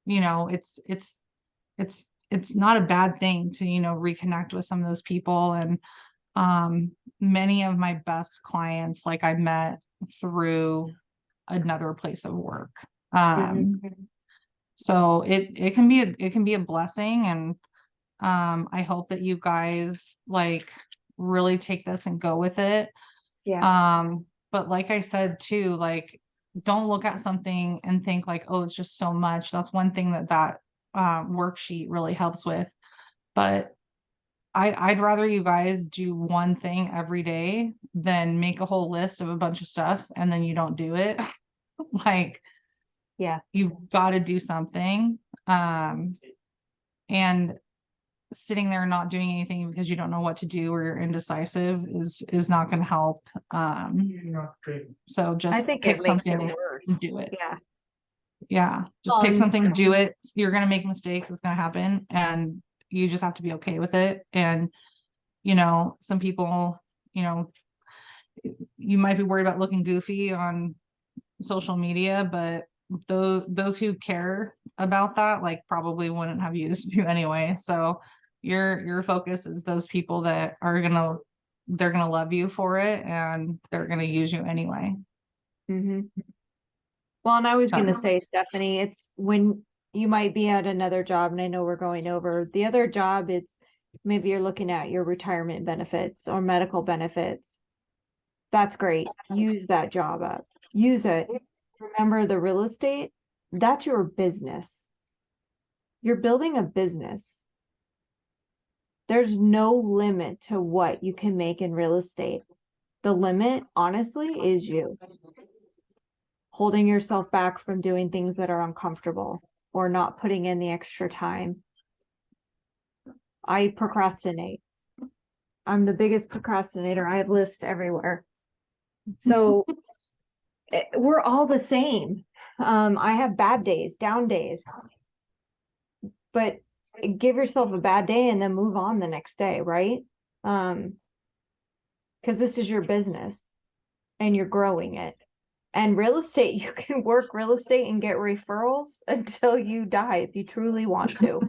you know, it's not a bad thing to, you know, reconnect with some of those people. And many of my best clients, like, I met through another place of work. So it can be a blessing. And I hope that you guys, like, really take this and go with it. Yeah. But like I said too, like, don't look at something and think like, oh, it's just so much. That's one thing that worksheet really helps with. But I'd rather you guys do one thing every day than make a whole list of a bunch of stuff and then you don't do it. Like, Yeah. you've got to do something. And sitting there not doing anything because you don't know what to do or you're indecisive is not going to help. So I just think pick it makes it something worse. and do it. Yeah. Yeah, just pick Um, something, do it. You're going to make mistakes, it's going to happen, and you just have to be okay with it. And, you know, some people, you know, you might be worried about looking goofy on social media, but those who care about that, like, probably wouldn't have used you anyway. So your focus is those people that are they're gonna love you for it, and they're gonna use you anyway. mhm. Well, and I was So gonna say, Stephanie, it's when you might be at another job, and I know we're going over the other job, it's maybe you're looking at your retirement benefits or medical benefits. That's great. Use that job up. Use it. Remember, the real estate, that's your business. You're building a business. There's no limit to what you can make in real estate. The limit, honestly, is you holding yourself back from doing things that are uncomfortable or not putting in the extra time. I procrastinate. I'm the biggest procrastinator. I have lists everywhere. So we're all the same. I have bad days, down days, but give yourself a bad day and then move on the next day, right? Because this is your business and you're growing it. And real estate, you can work real estate and get referrals until you die if you truly want to.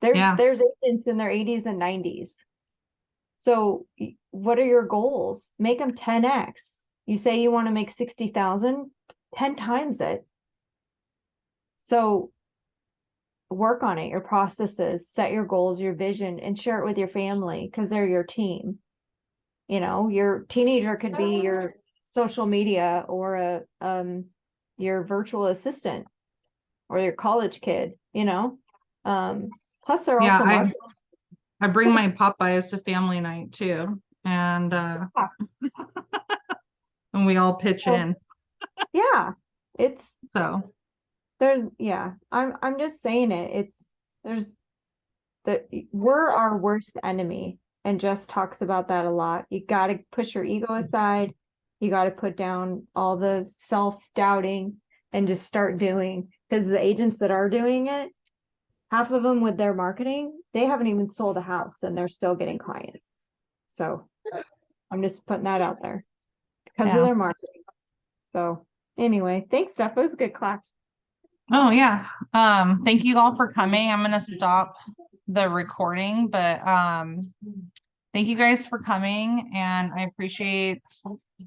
yeah, There's agents in their 80s and 90s. So what are your goals? Make them 10x. You say you want to make 60,000, 10 times it. So work on it, your processes, set your goals, your vision, and share it with your family because they're your team. You know, your teenager could be your social media or your virtual assistant or your college kid, you know. Plus they're yeah. also marketing. I bring my Popeyes to family night too, and and we all pitch in. Yeah, it's So there's yeah. I'm just saying it. There's we're our worst enemy, and Jess talks about that a lot. You got to push your ego aside. You got to put down all the self-doubting and just start doing. Because the agents that are doing it, half of them with their marketing, they haven't even sold a house and they're still getting clients. So I'm just putting that out there because of yeah. their marketing. So anyway, thanks, Steph. It was a good class. Oh yeah. Thank you all for coming. I'm gonna stop the recording, but thank you guys for coming, and I appreciate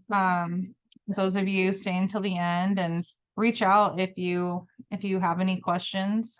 those of you staying till the end, and reach out if you have any questions.